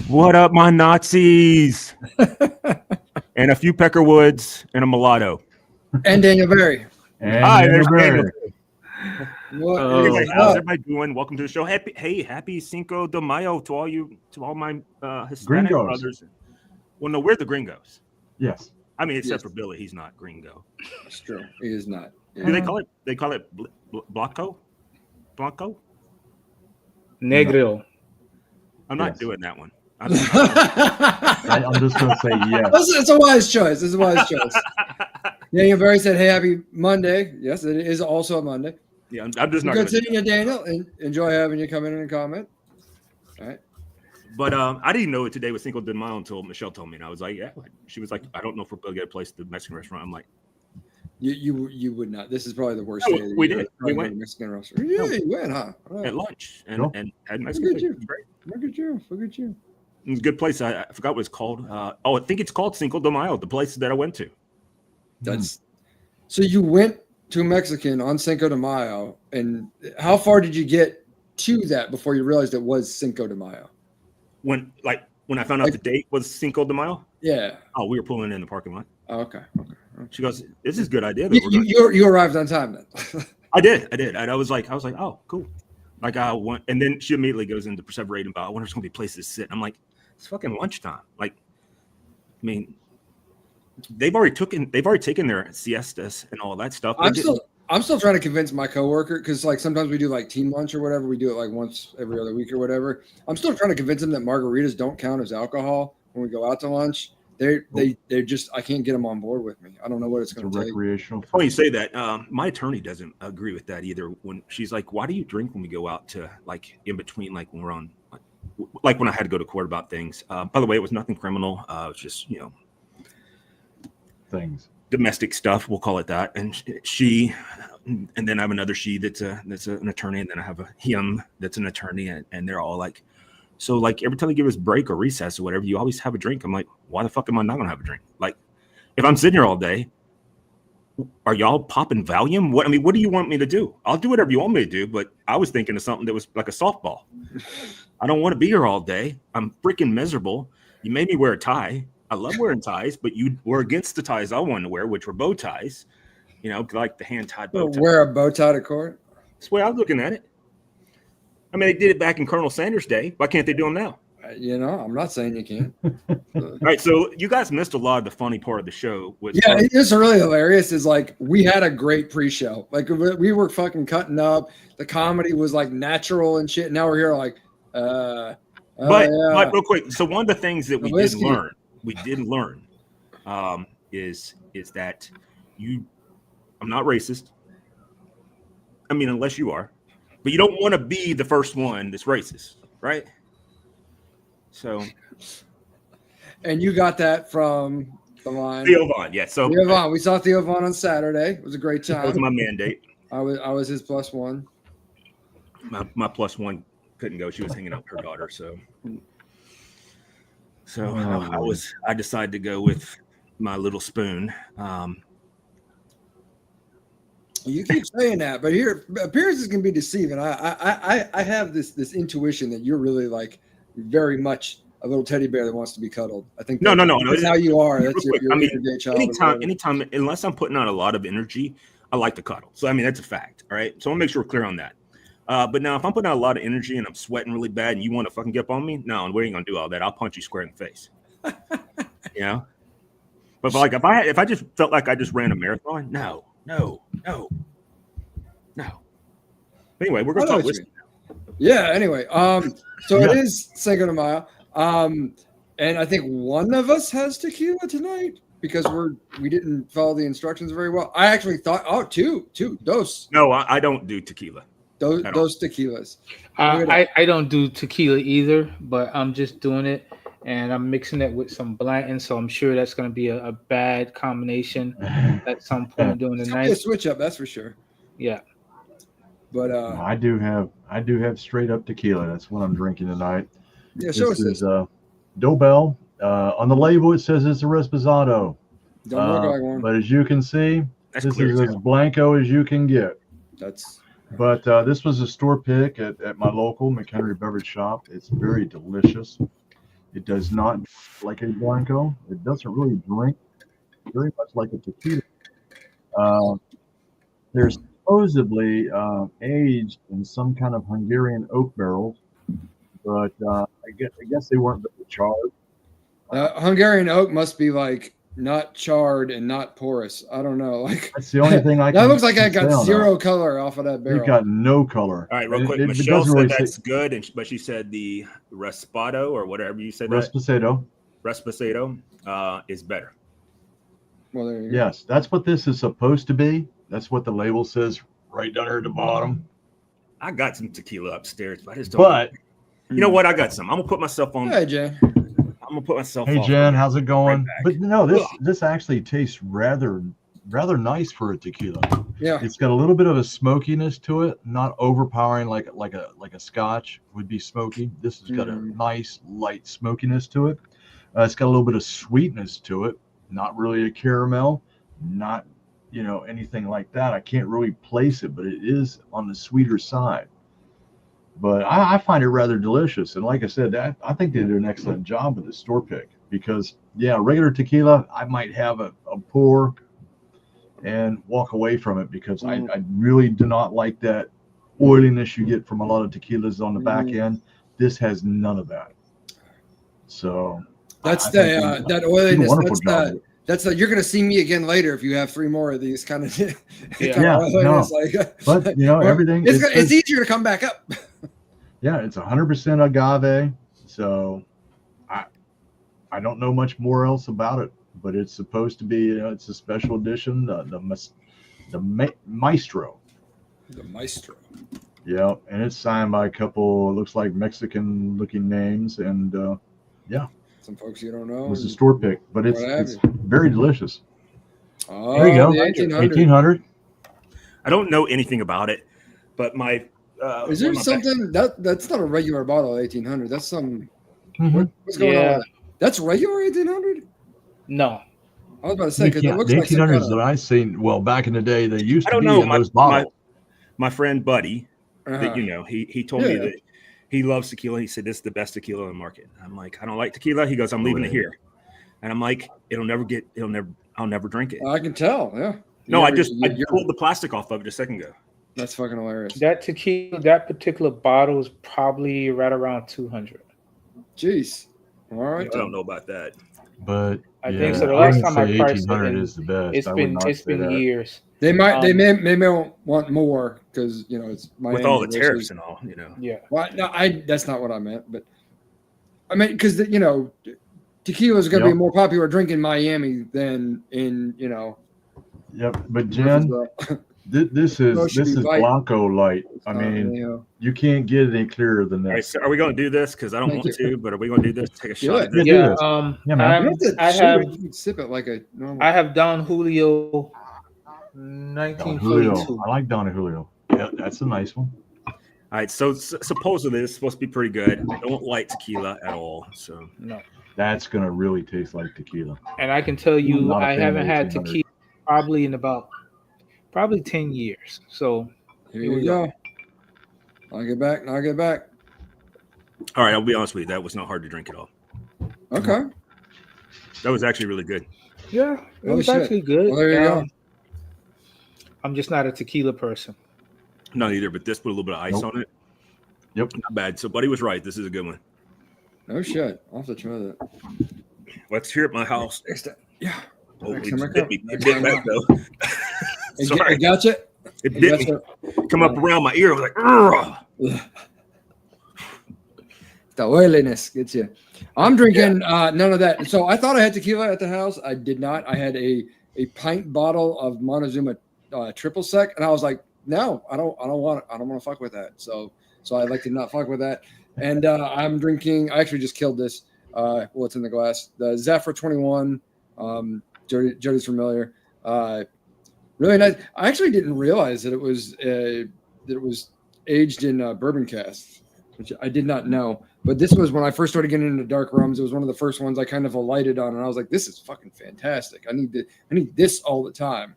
What up, my Nazis? And a few Peckerwoods and a mulatto. And Daniel Berry. Hi, there's Daniel. Anyway, how's everybody doing? Welcome to the show. Happy Cinco de Mayo to all my Hispanic Gringos. brothers. Well, no, we're the Gringos. Yes. I mean, except for Billy, he's not Gringo. That's true. He is not. Do they call it? They call it Blanco. Negro. I'm not doing that one. I'm just going to say yes. It's a wise choice. It's a wise choice. Daniel Berry said, "Hey, happy Monday." Yes, it is also a Monday. Yeah, I'm just not. Good seeing you, Daniel, and enjoy having you come in and comment. All right. But I didn't know it today was Cinco de Mayo until Michelle told me, and I was like, "Yeah." She was like, "I don't know if we're going to get a place at the Mexican restaurant." I'm like, "You would not. This is probably the worst day of the we year. did. We went Mexican restaurant. Yeah, you went, huh? Right. At lunch and had Mexican food. It was great. Look at you. It was a good place. I forgot what it's called. I think it's called Cinco de Mayo. The place that I went to. So you went to Mexican on Cinco de Mayo, and how far did you get to that before you realized it was Cinco de Mayo? When I found out the date was Cinco de Mayo. Yeah. Oh, we were pulling in the parking lot. Oh, okay. She goes, "This is a good idea." You arrived on time then. I did. And I was like, "Oh, cool." Like I went, and then she immediately goes into perseverating about, "I wonder if there's gonna be places to sit." I'm like, "It's fucking lunchtime." Like, I mean, they've already taken their siestas and all that stuff. I'm still trying to convince my coworker, because like sometimes we do like team lunch or whatever. We do it like once every other week or whatever. I'm still trying to convince them that margaritas don't count as alcohol when we go out to lunch. They're just, I can't get them on board with me. I don't know what it's going to take. Recreational. Oh, you say that. My attorney doesn't agree with that either. When she's like, "Why do you drink when we go out to like in between, like when we're on, like when I had to go to court about things?" By the way, it was nothing criminal. It was just things, domestic stuff. We'll call it that. And she, and then I have another she that's an attorney, and then I have a him that's an attorney, and they're all like, so like every time they give us break or recess or whatever, you always have a drink. I'm like, why the fuck am I not gonna have a drink? Like, if I'm sitting here all day, are y'all popping Valium? What do you want me to do? I'll do whatever you want me to do, but I was thinking of something that was like a softball. I don't want to be here all day. I'm freaking miserable. You made me wear a tie. I love wearing ties, but you were against the ties I wanted to wear, which were bow ties. Like the hand-tied bow tie. Wear a bow tie to court? That's the way I was looking at it. I mean, they did it back in Colonel Sanders' day. Why can't they do them now? I'm not saying you can't. All right, so you guys missed a lot of the funny part of the show. It's really hilarious. Is like we had a great pre-show. Like we were fucking cutting up. The comedy was like natural and shit. Now we're here like, but real quick. So one of the things that we did learn, is that I'm not racist. I mean, unless you are, but you don't want to be the first one that's racist, right? So, and you got that from the line Theo Vaughn, yeah. So Theo Vaughn, we saw Theo Vaughn on Saturday. It was a great time. That was my mandate. I was his plus one. My plus one couldn't go. She was hanging out with her daughter, so I decided to go with my little spoon. You keep saying that, but here appearances can be deceiving. I have this intuition that you're really like very much a little teddy bear that wants to be cuddled. I think no. That's how you are. That's your everyday child. Anytime, unless I'm putting out a lot of energy, I like to cuddle. So I mean that's a fact. All right. So I'll make sure we're clear on that. But now if I'm putting out a lot of energy and I'm sweating really bad and you want to fucking get up on me, no, we ain't gonna do all that. I'll punch you square in the face. But like if I just felt like I just ran a marathon, no. But anyway, we're gonna talk whiskey now. Yeah. Anyway, so it is Cinco de Mayo, and I think one of us has tequila tonight because we didn't follow the instructions very well. I actually thought, two, dos. No, I don't do tequila. Those tequilas. I don't do tequila either, but I'm just doing it, and I'm mixing it with some Blanton, so I'm sure that's going to be a bad combination at some point during the night. A switch up, that's for sure. Yeah. But I do have straight up tequila. That's what I'm drinking tonight. Yeah, show us this. Dobel. On the label it says it's a Reposado. Don't look like one. But as you can see, this is as blanco as you can get. But this was a store pick at my local McHenry Beverage Shop. It's very delicious. It does not like a Blanco. It doesn't really drink very much like a tequila. They're supposedly aged in some kind of Hungarian oak barrels, but I guess they weren't very charred. Hungarian oak must be like not charred and not porous. I don't know. Like that's the only thing I can. That looks like I got zero color off of that barrel. You got no color. All right, real quick. Michelle said that's good, but she said the Respado or whatever you said. Reposado is better. Well, there you go. Yes, that's what this is supposed to be. That's what the label says right down here at the bottom. I got some tequila upstairs, but I just don't. But you know what? I got some. I'm gonna put myself on. Hey, Jen. I'm gonna put myself. Hey, Jen, how's it going? But no, this actually tastes rather nice for a tequila. Yeah, it's got a little bit of a smokiness to it, not overpowering like a Scotch would be smoky. This has got a nice light smokiness to it. It's got a little bit of sweetness to it. Not really a caramel, not anything like that. I can't really place it, but it is on the sweeter side. But I find it rather delicious, and like I said, I think they did an excellent job with the store pick because regular tequila I might have a pour and walk away from it because I really do not like that oiliness you get from a lot of tequilas on the back end. This has none of that. So that's that oiliness. That's you're going to see me again later if you have 3 more of these kind of. But everything. It's easier to come back up. Yeah, it's 100% agave. So I don't know much more else about it, but it's supposed to be. It's a special edition. The Maestro. The Maestro. Yeah, and it's signed by a couple. It looks like Mexican-looking names, and some folks you don't know. It was a store pick, but it's very delicious. Oh, there you go. 1800. I don't know anything about it, but my is there something that's not a regular bottle of 1800? That's some what's going on with that? That's regular 1800? No. I was about to say because it looks the like 1800s that I've seen. Well, back in the day, they used to be in those bottles. My friend Buddy, that he told me that he loves tequila. He said this is the best tequila on the market. I'm like, I don't like tequila. He goes, I'm leaving it here, and I'm like, I'll never drink it. I can tell. Yeah. No, I pulled the plastic off of it a second ago. That's fucking hilarious. That tequila, that particular bottle is probably right around 200. Jeez. All right. I don't know about that. But I think so. The last time I priced it, is the best. It's been years. They may want more because it's Miami with all the tariffs and all. Yeah. Well, no, that's not what I meant, but I mean because tequila is going to be a more popular drink in Miami than in Yep, but Jen, this is Blanco Light. I mean, you can't get any clearer than that. All right, so are we going to do this? Because I don't want to, but are we going to do this? Take a shot. Yeah. I have sip it like a normal. I have Don Julio. 1942. I like Don Julio. Yeah, that's a nice one. All right, so supposedly it's supposed to be pretty good. I don't like tequila at all, so no. That's gonna really taste like tequila. And I can tell you, I haven't had tequila probably in about 10 years. So here we go. I'll get back. All right, I'll be honest with you. That was not hard to drink at all. Okay. That was actually really good. Yeah, it was actually good. Well, there you go. I'm just not a tequila person. Not either, but this put a little bit of ice on it. Yep. Not bad. So Buddy was right. This is a good one. No shit. I'll have to try that. Let's hear it at my house. Yeah. Oh, it bit me. It bit back though. Sorry. It got you? It bit me. Come up around my ear. I was like, the oiliness gets you. I'm drinking none of that. So I thought I had tequila at the house. I did not. I had a pint bottle of Montezuma triple sec, and I was like, no, I don't want to fuck with that. So I like to not fuck with that. And I'm drinking. I actually just killed this. What's in the glass? The Zephyr 21. Jody's familiar. Really nice. I actually didn't realize that it was aged in bourbon casks, which I did not know. But this was when I first started getting into dark rums. It was one of the first ones I kind of alighted on, and I was like, "This is fucking fantastic. I need this all the time."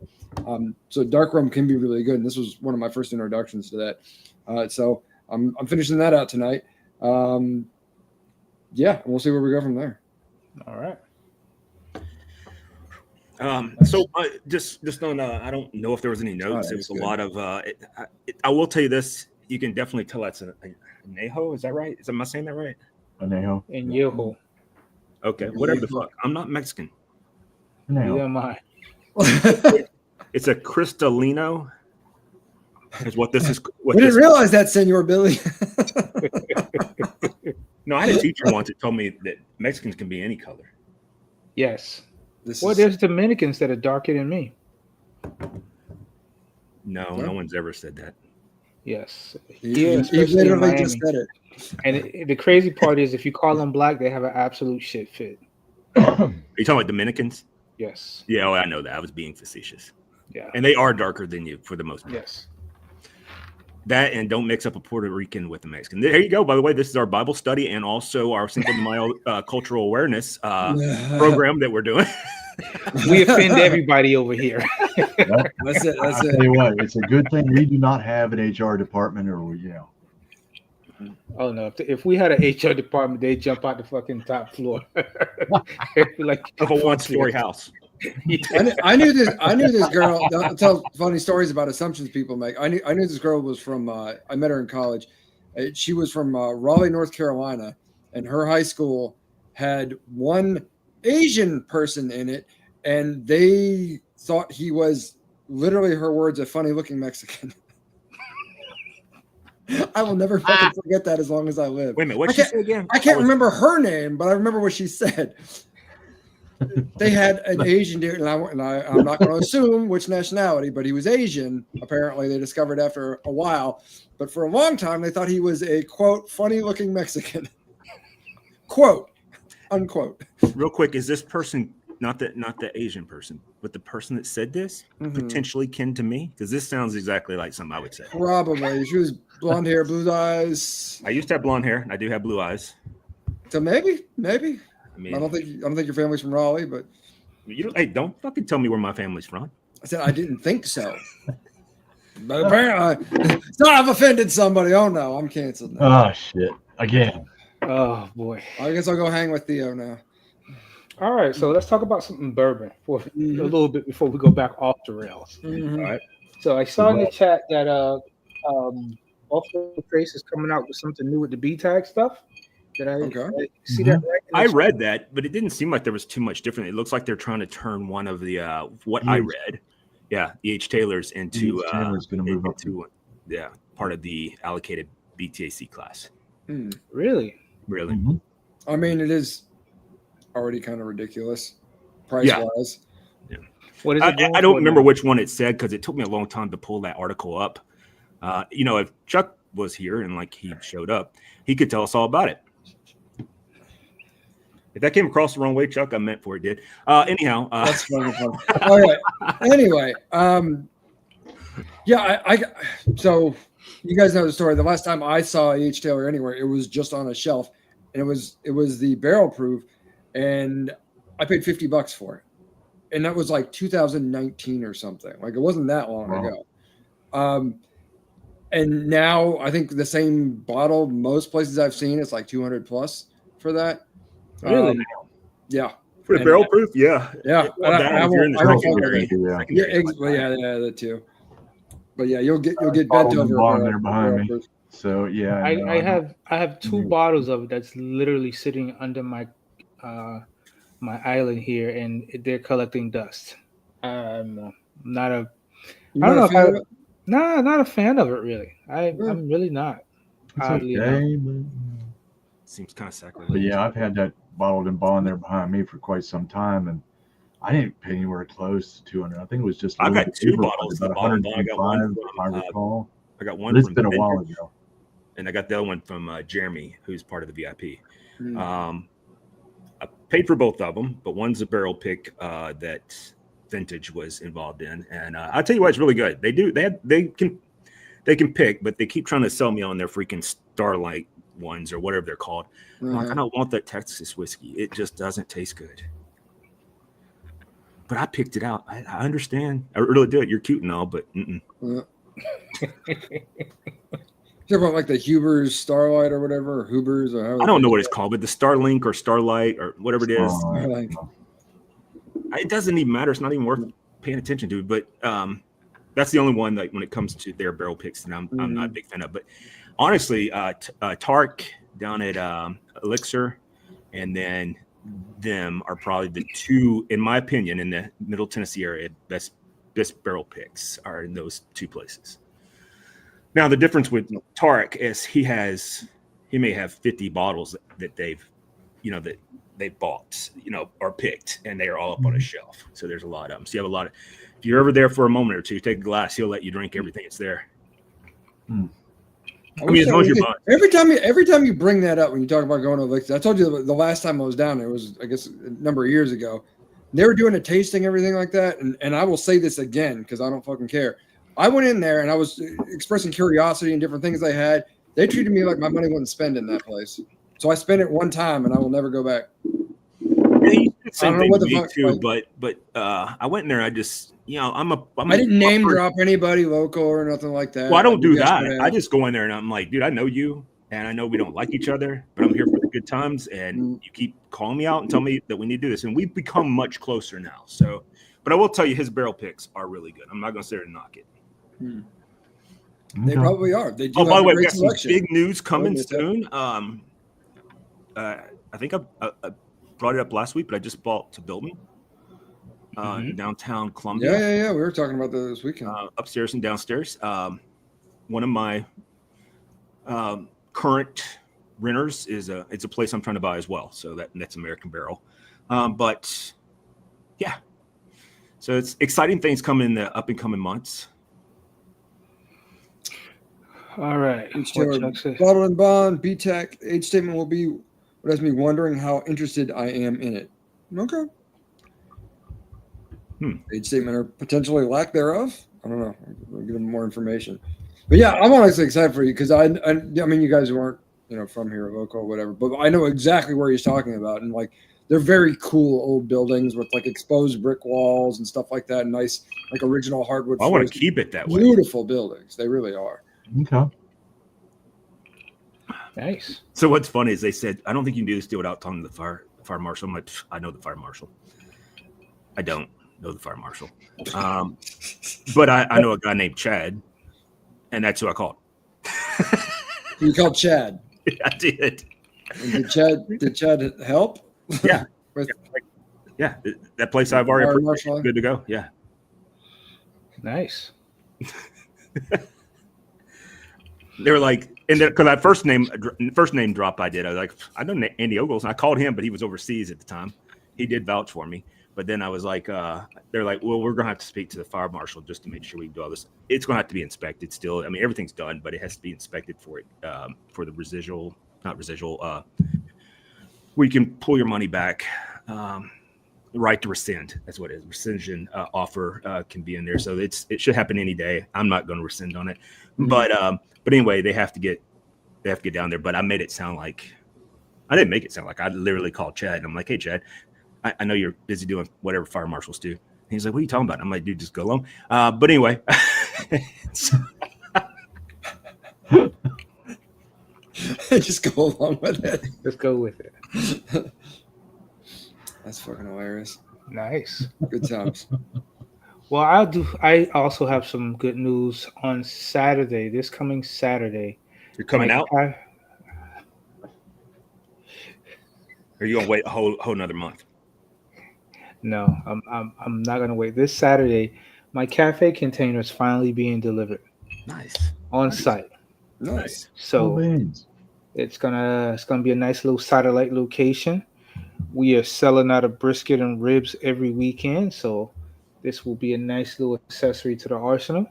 So dark rum can be really good, and this was one of my first introductions to that. So I'm finishing that out tonight. yeah, we'll see where we go from there. All right. So just on, I don't know if there was any notes. Oh, It was a good. lot of. I will tell you this: you can definitely tell that's a Neho. Is that right? Am I saying that right? Anejo. And Yoho. Okay, whatever the fuck. I'm not Mexican. Neither Anejo. am I. It's a Cristalino. Is what this is. What We this didn't realize that, Senor Billy. No, I had a teacher once that told me that Mexicans can be any color. Yes. This Well, is- there's Dominicans that are darker than me. No, no one's ever said that. Yes. he Here, especially in literally just Miami. said it. And the crazy part is, if you call them black, they have an absolute shit fit. Are you talking about Dominicans? Yes. Yeah, I know that. I was being facetious. Yeah. And they are darker than you for the most part. Yes. That and don't mix up a Puerto Rican with a Mexican. There you go. By the way, this is our Bible study and also our Cinco de Mayo cultural awareness program that we're doing. We offend everybody over here. That's it. I'll tell you what, it's a good thing we do not have an HR department, or Oh no! If we had an HR department, they'd jump out the fucking top floor. Like Of a one-story house. I knew this girl. I'll tell funny stories about assumptions people make. I knew this girl was from. I met her in college. She was from Raleigh, North Carolina, and her high school had one Asian person in it, and they thought he was, literally her words, a funny-looking Mexican. I will never fucking forget that as long as I live. Wait a minute, what did she say again? I can't remember her name, but I remember what she said. They had an Asian dude, and I'm not going to assume which nationality, but he was Asian. Apparently, they discovered after a while. But for a long time, they thought he was a, quote, funny-looking Mexican. Quote, unquote. Real quick, is this person not the Asian person, but the person that said this potentially kin to me? Because this sounds exactly like something I would say. Probably. She was blonde hair, blue eyes. I used to have blonde hair. I do have blue eyes. So maybe. I mean, I don't think your family's from Raleigh, but hey, don't fucking tell me where my family's from. I said I didn't think so. But apparently, so I've offended somebody. Oh no, I'm canceled now. Oh shit! Again. Oh boy! I guess I'll go hang with Theo now. All right, so let's talk about something bourbon for a little bit before we go back off the rails. All right. So I saw in the chat that Off the Trace is coming out with something new with the B tag stuff. Did I see that right? I read that, but it didn't seem like there was too much different. It looks like they're trying to turn one of the I read, E.H. Taylor's into Taylor's going to move up to part of the allocated BTAC class. Really? Mm-hmm. I mean, it is already kind of ridiculous price wise. Yeah. What is it? I don't remember which one it said because it took me a long time to pull that article up. If Chuck was here and like he showed up, he could tell us all about it. If that came across the wrong way, Chuck, I meant for it did. Anyhow, that's funny. All right. Anyway, so you guys know the story. The last time I saw E.H. Taylor anywhere, it was just on a shelf, and it was the barrel proof, and I paid $50 for it, and that was like 2019 or something. Like it wasn't that long ago. And now I think the same bottle, most places I've seen, it's like 200 plus for that. Really? Yeah. For the barrel proof, yeah. Yeah. That too. But yeah, you'll get bent over there behind me. So yeah, I have two bottles of it that's literally sitting under my my island here, and they're collecting dust. I'm not a not a fan of it really. I'm really not. Seems kind of sacrilege. But yeah, I've had that bottled and bond there behind me for quite some time, and I didn't pay anywhere close to 200. I think it was just. I got two bottles. About 125, if I recall. I got one. But it's been a while ago. And I got the other one from Jeremy, who's part of the VIP. I paid for both of them, but one's a barrel pick that Vintage was involved in, and I'll tell you what, it's really good. They can pick, but they keep trying to sell me on their freaking Starlight ones or whatever they're called. I'm like, I don't want that Texas whiskey. It just doesn't taste good. But I picked it out. I understand. I really do it. You're cute and all, but You're about like the Huber's Starlight or whatever, or Huber's or however. I don't know what it's called, but the Starlink or Starlight or whatever it is. Starlight. It doesn't even matter. It's not even worth paying attention to. But that's the only one that when it comes to their barrel picks, and I'm not a big fan of. But honestly, Tark down at Elixir, and then them are probably the two, in my opinion, in the Middle Tennessee area, best barrel picks are in those two places. Now the difference with Tarek is he may have 50 bottles that they've bought, or picked, and they are all up on a shelf. So there's a lot of them. So you have a lot of. If you're ever there for a moment or two, take a glass. He'll let you drink everything that's there. I mean, as long as you're buying. Every time you bring that up when you talk about going to Elixir, I told you the last time I was down there was, I guess, a number of years ago. They were doing a tasting, everything like that, and I will say this again because I don't fucking care. I went in there and I was expressing curiosity and different things they had. They treated me like my money wasn't spent in that place. So I spent it one time and I will never go back. Yeah, same thing with me too, but I went in there. I just, I didn't name drop anybody local or nothing like that. Well, I don't do that. I just go in there and I'm like, dude, I know you, and I know we don't like each other, but I'm here for the good times, and you keep calling me out and tell me that we need to do this, and we've become much closer now. So, but I will tell you, his barrel picks are really good. I'm not going to sit there and knock it. They probably are. They do. Oh, by the way, we got some big news coming soon. I think I brought it up last week, but I just bought to Bilton, downtown Columbia. Yeah. We were talking about that this weekend. Upstairs and downstairs. One of my current renters it's a place I'm trying to buy as well. So that's American Barrel. But yeah, so it's exciting things coming in the up and coming months. All right. Bottle and bond, BTAC, age statement will be what has me wondering how interested I am in it. Okay. Age statement or potentially lack thereof. I don't know. I'll give them more information. But yeah, I'm honestly excited for you because I mean, you guys weren't, from here, local or whatever, but I know exactly where he's talking about. And like, they're very cool old buildings with like exposed brick walls and stuff like that. Nice, like original hardwood. I want to keep it that way. Beautiful buildings. They really are. Okay. Nice. So what's funny is they said, I don't think you can do this deal without talking to the fire marshal. I'm like, I know the fire marshal. I don't know the fire marshal. But I know a guy named Chad, and that's who I called. You called Chad? I did. And did Chad help? Yeah. Yeah. That place I've already approved. Good to go. Yeah. Nice. They were like, and because that first name drop I did, I was like, I know Andy Ogles, and I called him, but he was overseas at the time. He did vouch for me, but then I was like, they're like, well, we're gonna have to speak to the fire marshal just to make sure we can do all this. It's gonna have to be inspected still. I mean, everything's done, but it has to be inspected for the not residual. We can pull your money back. Right to rescind. That's what it is. Rescission offer can be in there, so it should happen any day. I'm not going to rescind on it, but anyway, they have to get down there. But I made it sound like I didn't make it sound like I literally called Chad and I'm like, hey Chad, I know you're busy doing whatever fire marshals do. And he's like, what are you talking about? I'm like, dude, just go along. But anyway, just go along with it. Let's go with it. That's fucking hilarious. Nice. Good times. Well, I also have some good news on Saturday. This coming Saturday. You're coming out? Or are you gonna wait a whole another month? No, I'm not gonna wait. This Saturday, my cafe container is finally being delivered. Nice. On site. Nice. So it's gonna be a nice little satellite location. We are selling out of brisket and ribs every weekend, so this will be a nice little accessory to the arsenal.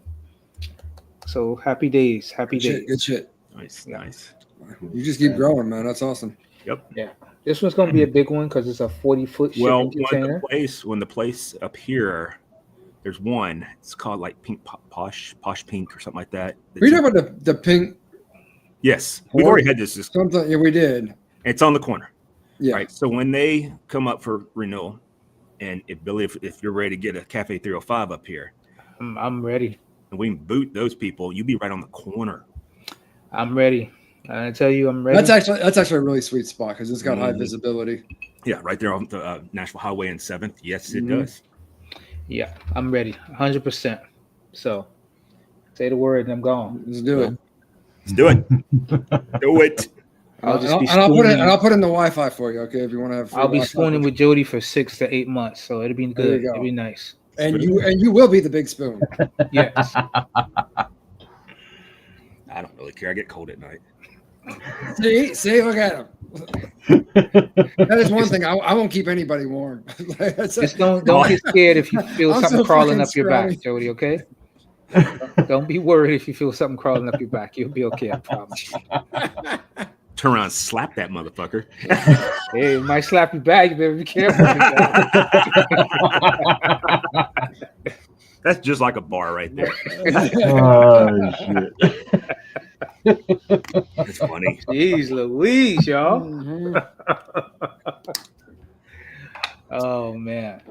So happy days. Good shit. Nice. You just keep growing, man. That's awesome. Yep. Yeah. This one's going to be a big one because it's a 40-foot shipping container. When the place up here, there's one. It's called like Pink Posh Pink or something like that. Are you talking about the pink? Yes, we've already had this. Something. Yeah, we did. It's on the corner. Yeah. Right. So when they come up for renewal, and if you're ready to get a Cafe 305 up here, I'm ready. And we can boot those people. You be right on the corner. I'm ready. I tell you, I'm ready. That's actually a really sweet spot because it's got high visibility. Yeah, right there on the Nashville Highway and 7th. Yes, it does. Yeah, I'm ready, 100%. So, say the word and I'm gone. Let's do it. Let's do it. Do it. I'll just be I'll put in the spooning. Wi-Fi for you, okay? If you want to have free I'll be Wi-Fi. spooning with Jody for 6 to 8 months, so it'll be There you good. go. It'll be nice. And you will be the big spoon. Yes. I don't really care. I get cold at night. See, look at him. That is one thing. I won't keep anybody warm. Just don't get scared if you feel I'm something so crawling fucking up your back, scrawny. Jody. Okay. Don't be worried if you feel something crawling up your back. You'll be okay. I promise. Turn around and slap that motherfucker. Hey, it might slap you back. You better be careful. That's just like a bar right there. Oh shit. It's funny. Jeez Louise, y'all. Mhm. Oh man.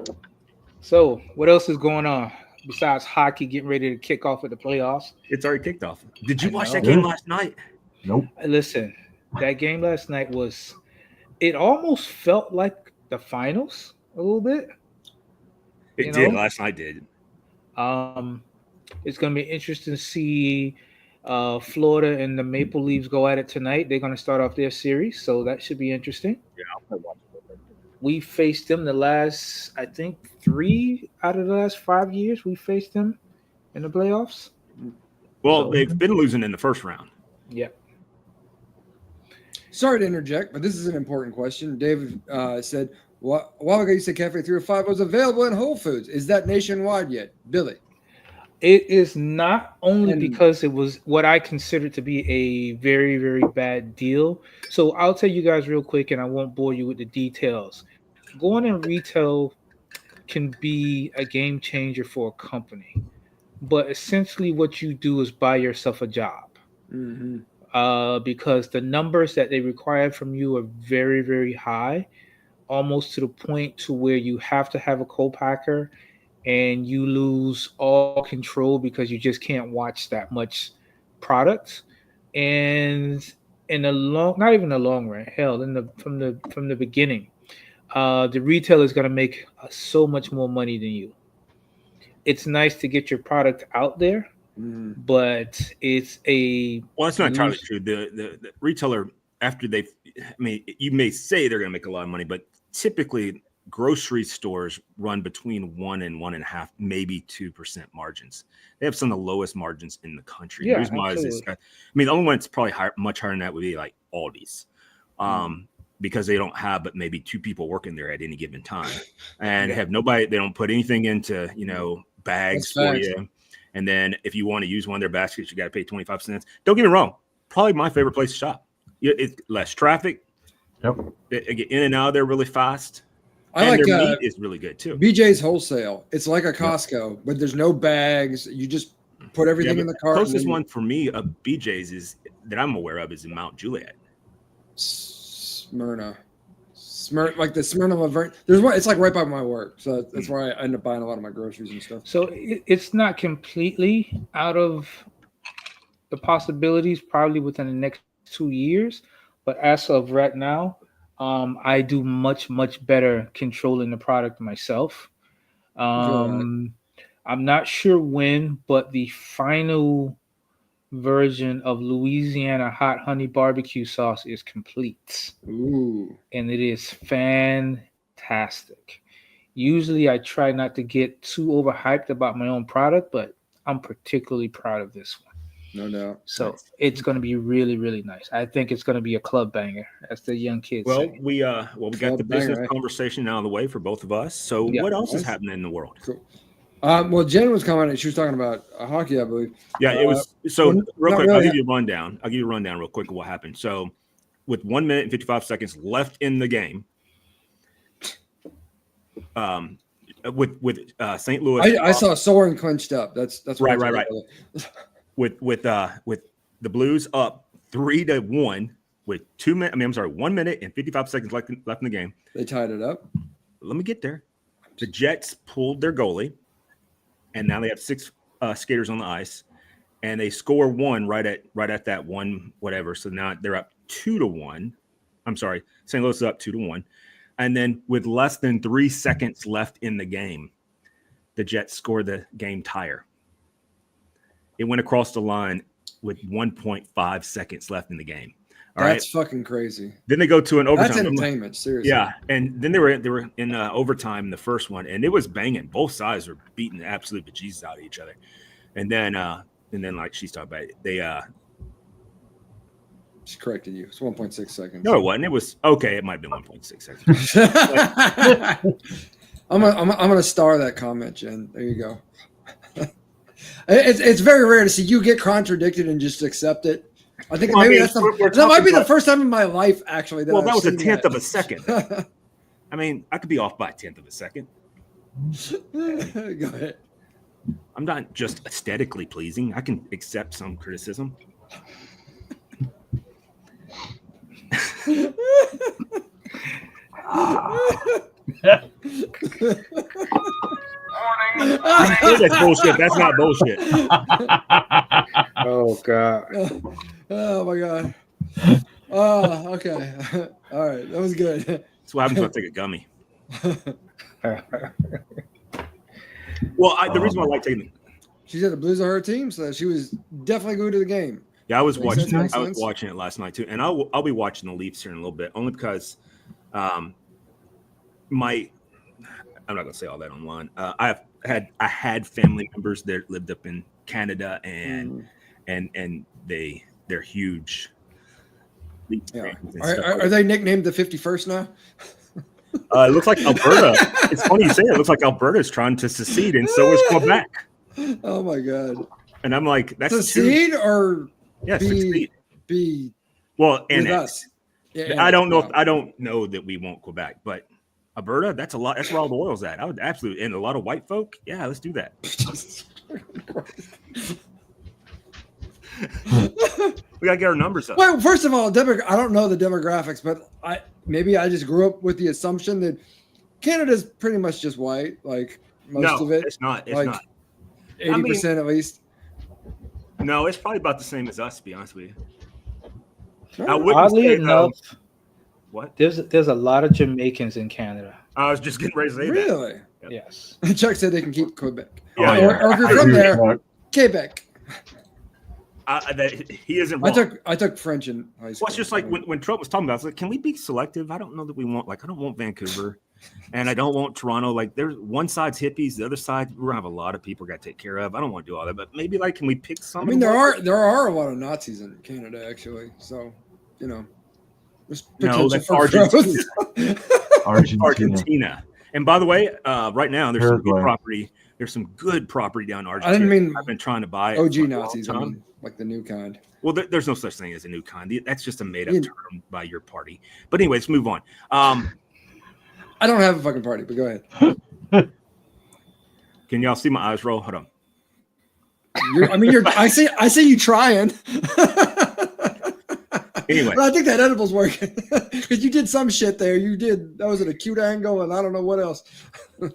So what else is going on besides hockey getting ready to kick off at the playoffs? It's already kicked off. Did you I watch know. that game last night? Nope. Listen, that game last night it almost felt like the finals a little bit. It You did. know? Last night did. It's going to be interesting to see Florida and the Maple Leafs go at it tonight. They're going to start off their series, so that should be interesting. Yeah, I'll watch it. We faced them the last, I think, 3 out of the last 5 years. We faced them in the playoffs. Well, they've been losing in the first round. Yeah. Sorry to interject, but this is an important question. David said, a while ago you said Cafe 305 was available in Whole Foods. Is that nationwide yet? Billy? It is not only And- because it was what I consider to be a very, very bad deal. So I'll tell you guys real quick, and I won't bore you with the details. Going in retail can be a game changer for a company, but essentially what you do is buy yourself a job. Mhm. Because the numbers that they require from you are very, very high, almost to the point to where you have to have a co-packer and you lose all control because you just can't watch that much product. And in the not even the long run, hell, from the beginning, the retailer is going to make so much more money than you. It's nice to get your product out there, but it's a Well, that's not entirely true. The retailer, after you may say they're going to make a lot of money, but typically grocery stores run between 1 and 1.5, maybe 2% margins. They have some of the lowest margins in the country. Yeah, The reason why is the only one that's probably much higher than that would be like Aldi's. Because they don't have but maybe 2 people working there at any given time, and have nobody. They don't put anything into bags for you. And then if you want to use one of their baskets, you got to pay 25 cents. Don't get me wrong, probably my favorite place to shop. It's less traffic. Yep. They get in and out of there really fast. I like their meat is really good too. BJ's Wholesale. It's like a Costco, but there's no bags. You just put everything in the cart. The closest one for me of BJ's is that I'm aware of is in Mount Juliet. Smyrna, like the Smyrna Laverne. There's one. It's like right by my work, so that's where I end up buying a lot of my groceries and stuff. So it's not completely out of the possibilities, probably within the next 2 years. But as of right now, I do much better controlling the product myself. I'm not sure when, but the final version of Louisiana hot honey barbecue sauce is complete. Ooh. And it is fantastic. Usually I try not to get too overhyped about my own product, but I'm particularly proud of this one. No doubt. So it's going to be really, really nice. I think it's going to be a club banger, as the young kids say. We got the business conversation out of the way for both of us. So what else is happening in the world? Cool. Well, Jen was commenting. She was talking about hockey, I believe. Yeah, it was. So real quick, really. I'll give you a rundown. Real quick of what happened. So with 1 minute and 55 seconds left in the game, with St. Louis, I saw Soren clinched up. That's right. with the Blues up 3-1 with 1 minute and 55 seconds left in the game. They tied it up. Let me get there. The Jets pulled their goalie, and now they have 6 skaters on the ice. and they score one right at that one whatever. So now they're up 2-1. I'm sorry, St. Louis is up 2-1, and then with less than 3 seconds left in the game, the Jets score the game tire. It went across the line with 1.5 seconds left in the game. That's fucking crazy. Then they go to an overtime. That's entertainment, seriously. Yeah, and then they were in overtime in the first one, and it was banging. Both sides were beating the absolute bejesus out of each other. And then like she's talking about it, they she corrected you. It's 1.6 seconds. No, it wasn't. It was okay. It might have been 1.6 seconds. I'm gonna star that comment, Jen. There you go. It's very rare to see you get contradicted and just accept it. I think maybe that might be the first time in my life, actually. That I've was a tenth of a second. I mean, I could be off by a tenth of a second. Go ahead. I'm not just aesthetically pleasing. I can accept some criticism. That's bullshit. That's not bullshit. Oh God. Oh my God. Oh, okay. All right, that was good. That's what happens when I take a gummy. Well, the reason why I like taking. She said the Blues are her team, so she was definitely glued to the game. Yeah, I was Makes watching. sense, I was watching it last night too, and I'll be watching the Leafs here in a little bit, only because, I'm not gonna say all that online. I had family members that lived up in Canada, and they're huge. Yeah. Are they nicknamed the 51st now? It looks like Alberta. It's funny you say it. It looks like Alberta is trying to secede, and so is Quebec. Oh my God! And I'm like, that's secede or succeed. Be well, and us. Yeah, I don't know. I don't know that we want Quebec, but Alberta. That's a lot. That's where all the oil's at. I would absolutely, and a lot of white folk. Yeah, let's do that. We gotta get our numbers up. Well, first of all, I don't know the demographics, but I just grew up with the assumption that Canada's pretty much just white, like most of it. It's not. It's like not. 80% at least. No, it's probably about the same as us, to be honest with you. No. I wouldn't Oddly say enough, what? There's a lot of Jamaicans in Canada. I was just getting ready to say really? that. Yep. Yes. Chuck said they can keep Quebec. Yeah, or if you're from there, Quebec. He isn't wrong. I took French in high school. Well, it's just like when Trump was talking about it, it's like, can we be selective? I don't know that we want, I don't want Vancouver and I don't want Toronto. Like, there's one side's hippies, the other side, we're gonna have a lot of people got to take care of. I don't want to do all that, but maybe can we pick some? I mean, there are a lot of Nazis in Canada, actually. So, there's potential for Argentina. Argentina. And by the way, right now there's some good property. There's some good property down in Argentina. I didn't mean I've been trying to buy it. OG Nazis. I mean, like the new kind. Well, there's no such thing as a new kind. That's just a made-up term by your party. But anyway, let's move on. I don't have a fucking party, but go ahead. Can y'all see my eyes roll? Hold on. I see you trying. Anyway, but I think that edible's working because you did some shit there. That was an acute angle, and I don't know what else. I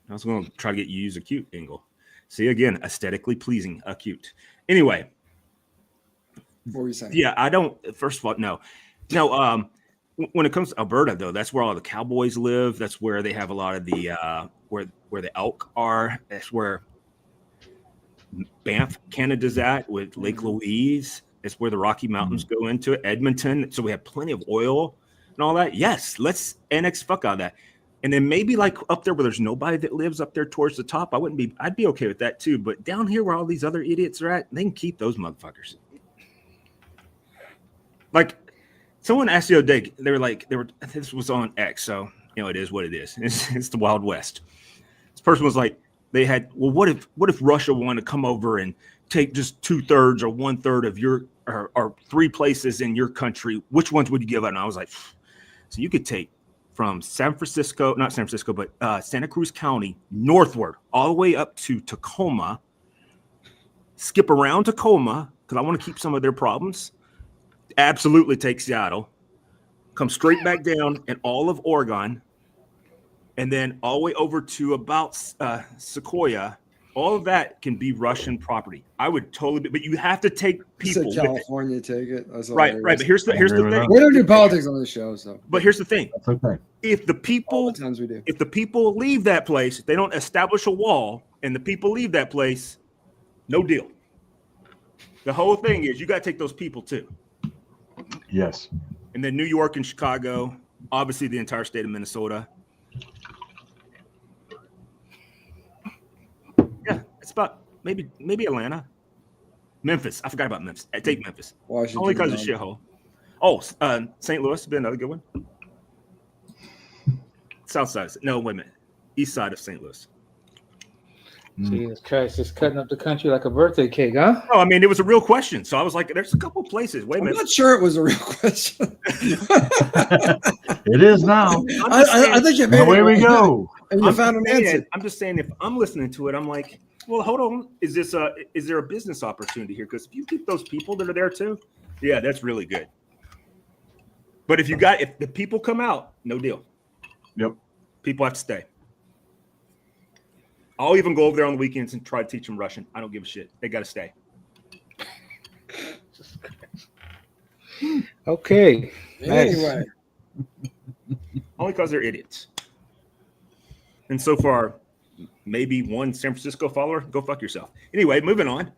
was going to try to get you to use acute angle. See, again, aesthetically pleasing, acute. Anyway. What were you saying? Yeah, I don't. First of all, no. When it comes to Alberta, though, that's where all the cowboys live. That's where they have a lot of the where the elk are. That's where Banff, Canada's at with Lake Louise. It's where the Rocky Mountains go into it. Edmonton. So we have plenty of oil and all that. Yes, let's annex fuck out of that. And then maybe up there where there's nobody that lives up there towards the top, I'd be okay with that too. But down here where all these other idiots are at, they can keep those motherfuckers. Like someone asked the other day, this was on X, so it is what it is. It's the Wild West. This person was like, what if Russia wanted to come over and take just 2/3 or 1/3 of your or 3 places in your country? Which ones would you give up? And I was like, so you could take from Santa Cruz County northward all the way up to Tacoma, skip around Tacoma because I want to keep some of their problems. Absolutely take Seattle, come straight back down and all of Oregon, and then all the way over to about Sequoia, all of that can be Russian property. I would totally, but you have to take people. Said California take it. That's Right. But here's the thing. We don't do politics on this show, so. But here's the thing. That's okay. If the people, All the times we do. if the people leave that place, if they don't establish a wall, and the people leave that place, no deal. The whole thing is you got to take those people too. Yes. And then New York and Chicago, obviously the entire state of Minnesota. Yeah, it's about maybe Atlanta. Memphis. I forgot about Memphis. I take Memphis. Washington, only because of shithole. Oh, St. Louis has been another good one. South side. No, wait a minute. East side of St. Louis. Jesus Christ, just cutting up the country like a birthday cake, huh? Oh, I mean, it was a real question. So I was like, there's a couple places. Wait a I'm minute. not sure it was a real question. It is now. I think you made Away we go. And you found an answer. I'm just saying, if I'm listening to it, I'm like, well, hold on. Is there a business opportunity here? Because if you keep those people that are there too, yeah, that's really good. But if the people come out, no deal. Yep. People have to stay. I'll even go over there on the weekends and try to teach them Russian. I don't give a shit. They got to stay. Okay. Anyway. Only because they're idiots. And so far, maybe one San Francisco follower. Go fuck yourself. Anyway, moving on.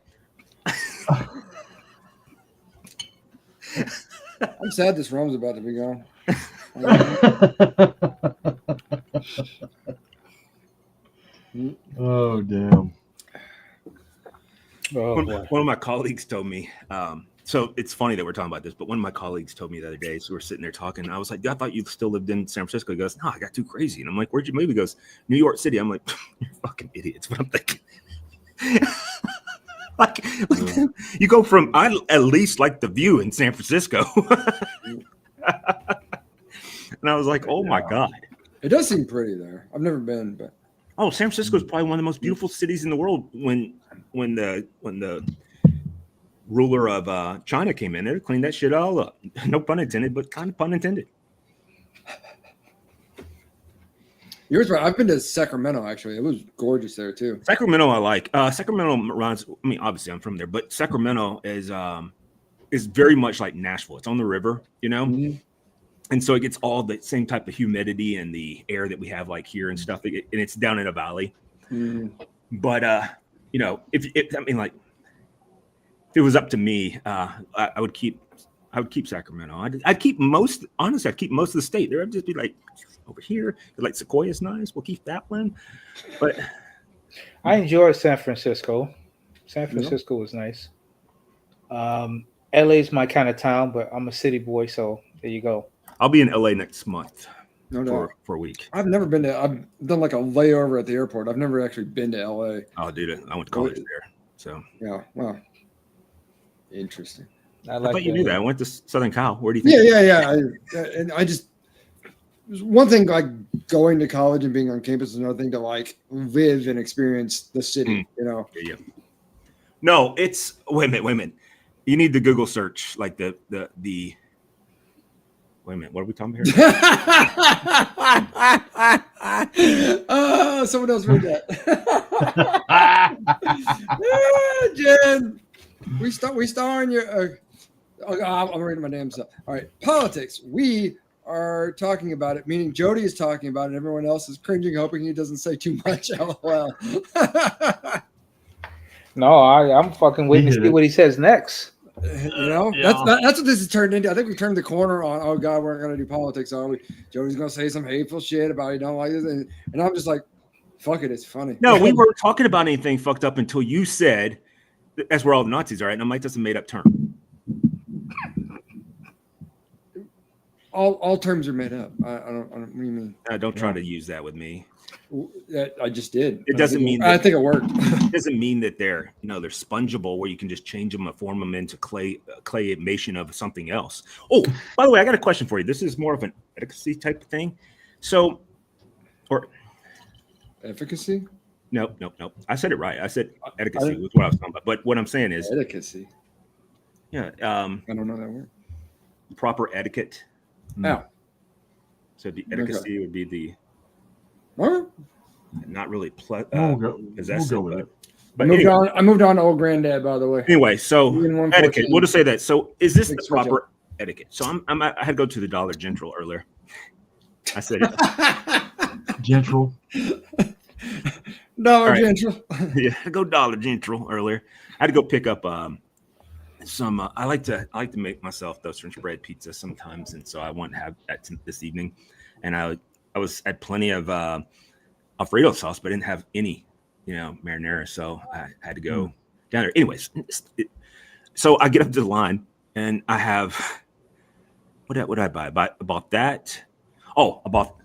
I'm sad this room's about to be gone. Oh, damn. Oh, One of my colleagues told me, so it's funny that we're talking about this, but one of my colleagues told me the other day, so we're sitting there talking, and I was like, I thought you still lived in San Francisco. He goes, no, I got too crazy. And I'm like, where'd you move? He goes, New York City. I'm like, you're fucking idiots. But I'm thinking, like you go from, I at least like the view in San Francisco. And I was like, oh my God. It does seem pretty there. I've never been, but. Oh, San Francisco is probably one of the most beautiful cities in the world. When the ruler of China came in there, cleaned that shit all up. No pun intended, but kind of pun intended. Yours right. I've been to Sacramento actually. It was gorgeous there too. Sacramento, I like. Sacramento runs. I mean, obviously, I'm from there, but Sacramento is very much like Nashville. It's on the river, you know. Mm-hmm. And so it gets all the same type of humidity and the air that we have like here and stuff. And it's down in a valley. Mm-hmm. But, you know, if it was up to me, I would keep Sacramento. I'd keep most of the state there. I'd just be like over here, like Sequoia's nice. We'll keep that one. But I enjoyed San Francisco. San Francisco was nice. LA's my kind of town, but I'm a city boy. So there you go. I'll be in LA next month for a week. I've never been to. I've done like a layover at the airport. I've never actually been to LA. Oh, dude, I went to college there. So yeah, well, interesting. I thought you knew that. I went to Southern Cal. Where do you think? Yeah. And I just one thing like going to college and being on campus is another thing to like live and experience the city. You know. Yeah. No, it's wait a minute. You need to Google search like the. Wait a minute, what are we talking about here? Oh, someone else read that. Jen, we star in your. I'm reading my damn stuff. All right, politics. We are talking about it, meaning Jody is talking about it. Everyone else is cringing, hoping he doesn't say too much. LOL. No, I'm fucking waiting to see what he says next. You know, that's what this has turned into. I think we turned the corner on, oh God, we're not going to do politics, are we? Jody's going to say some hateful shit about you don't like this. And I'm just like, fuck it, it's funny. No, we weren't talking about anything fucked up until you said, that's where all the Nazis are at. And I'm like, that's a made up term. All terms are made up. I don't what do you mean? Don't try to use that with me. I just did. It doesn't mean I think it worked. It doesn't mean that they're spongeable where you can just change them and form them into claymation of something else. Oh, by the way, I got a question for you. This is more of an efficacy type of thing. So, or efficacy? No. I said it right. I said efficacy was what I was talking about. But what I'm saying is efficacy. Yeah. I don't know that word. Proper etiquette. Oh. So the efficacy would be the. Huh? not really We'll go possessive. with it. I But moved anyway, on. I moved on to old granddad, by the way. anyway, so Me and 114. etiquette. We'll just say that. So is this Big the switch proper etiquette? So I had to go to the Dollar General earlier. I said, Gentral. Dollar All right. General. yeah, I go Dollar General earlier. I had to go pick up some. I like to make myself those French bread pizzas sometimes, and so I want to have that this evening. And I had plenty of Alfredo sauce, but I didn't have any, marinara, so I had to go down there. Anyways, so I get up to the line, and I have what did I buy? I bought that. Oh, I bought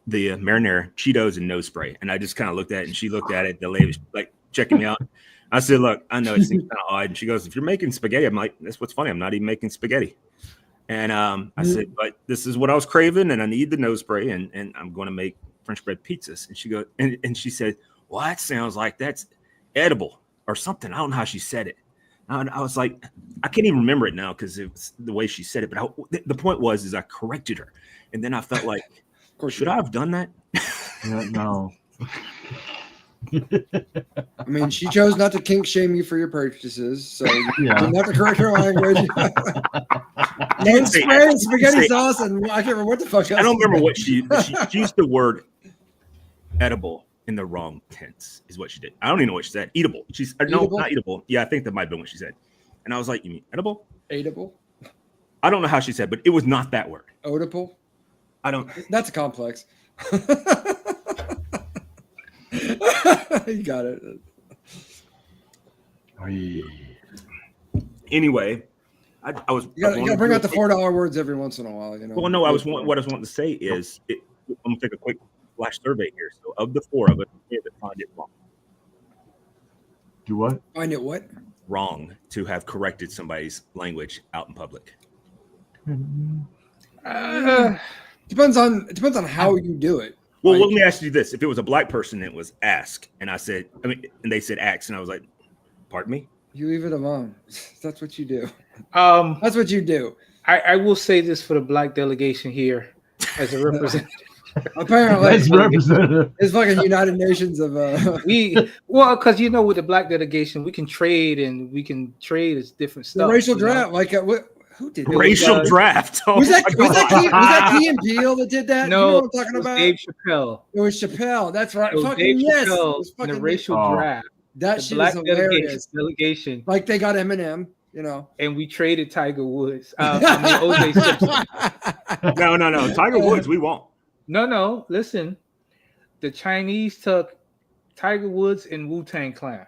the marinara, Cheetos, and nose spray. And I just kind of looked at it, and she looked at it. The lady was like checking me out. I said, "Look, I know it seems kind of odd." And she goes, "If you're making spaghetti," I'm like, "That's what's funny. I'm not even making spaghetti." And I said, "But this is what I was craving, and I need the nose spray, and I'm going to make French bread pizzas." And she goes, and she said, "Well, that sounds like that's edible or something." I don't know how she said it. And I was like, I can't even remember it now because it was the way she said it. But the point was, I corrected her, and then I felt like, Of course, should I have done that? Yeah, no. I mean, she chose not to kink shame you for your purchases, so you Yeah. didn't have to correct her language. No spray and spaghetti sauce, and I can't remember what the fuck. I don't remember what she used the word edible in the wrong tense, is what she did. I don't even know what she said. Eatable. No, not eatable. Yeah, I think that might have been what she said. And I was like, you mean edible? Edible? I don't know how she said, but it was not that word. Audible? I don't. That's a complex. You got it. Anyway, I was. You gotta bring out the $4 words every once in a while, Well, no, what I was wanting to say is, I'm gonna take a quick flash survey here. So, of the four of us, we have find it wrong. Do what? Find it what? Wrong to have corrected somebody's language out in public. Depends on how you do it. Well, Like, let me ask you this: if it was a black person, it was ask, and and they said ask, and I was like, "Pardon me." you leave it alone. That's what you do. Um, That's what you do. I will say this for the black delegation here as a representative. Apparently, As representative. it's fucking United Nations of Because with the black delegation, we can trade as different the stuff. racial draft. Like who did that? Racial draft. Oh Was that my God. Key and Peele that did that? No, you know what I'm talking it was about? Dave Chappelle. It was Chappelle. That's right. It was Fucking Dave yes. It Chappelle was in fucking the racial draft. That The shit black is hilarious. delegation, Like they got Eminem, and we traded Tiger Woods. OJ Simpson. No. Tiger Woods, we won't. No. Listen, the Chinese took Tiger Woods and Wu-Tang Clan.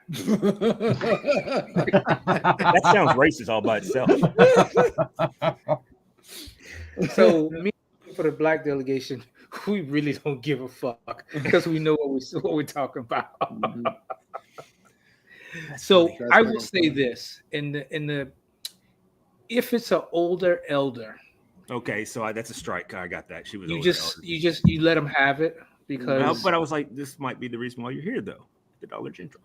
That sounds racist all by itself. So me for the black delegation, we really don't give a fuck because we know what we're talking about. So I will say this: in the if it's an older elder, Okay, so that's a strike. I got that. She was. you let them have it because. But I was like, this might be the reason why you're here, though. The Dollar General.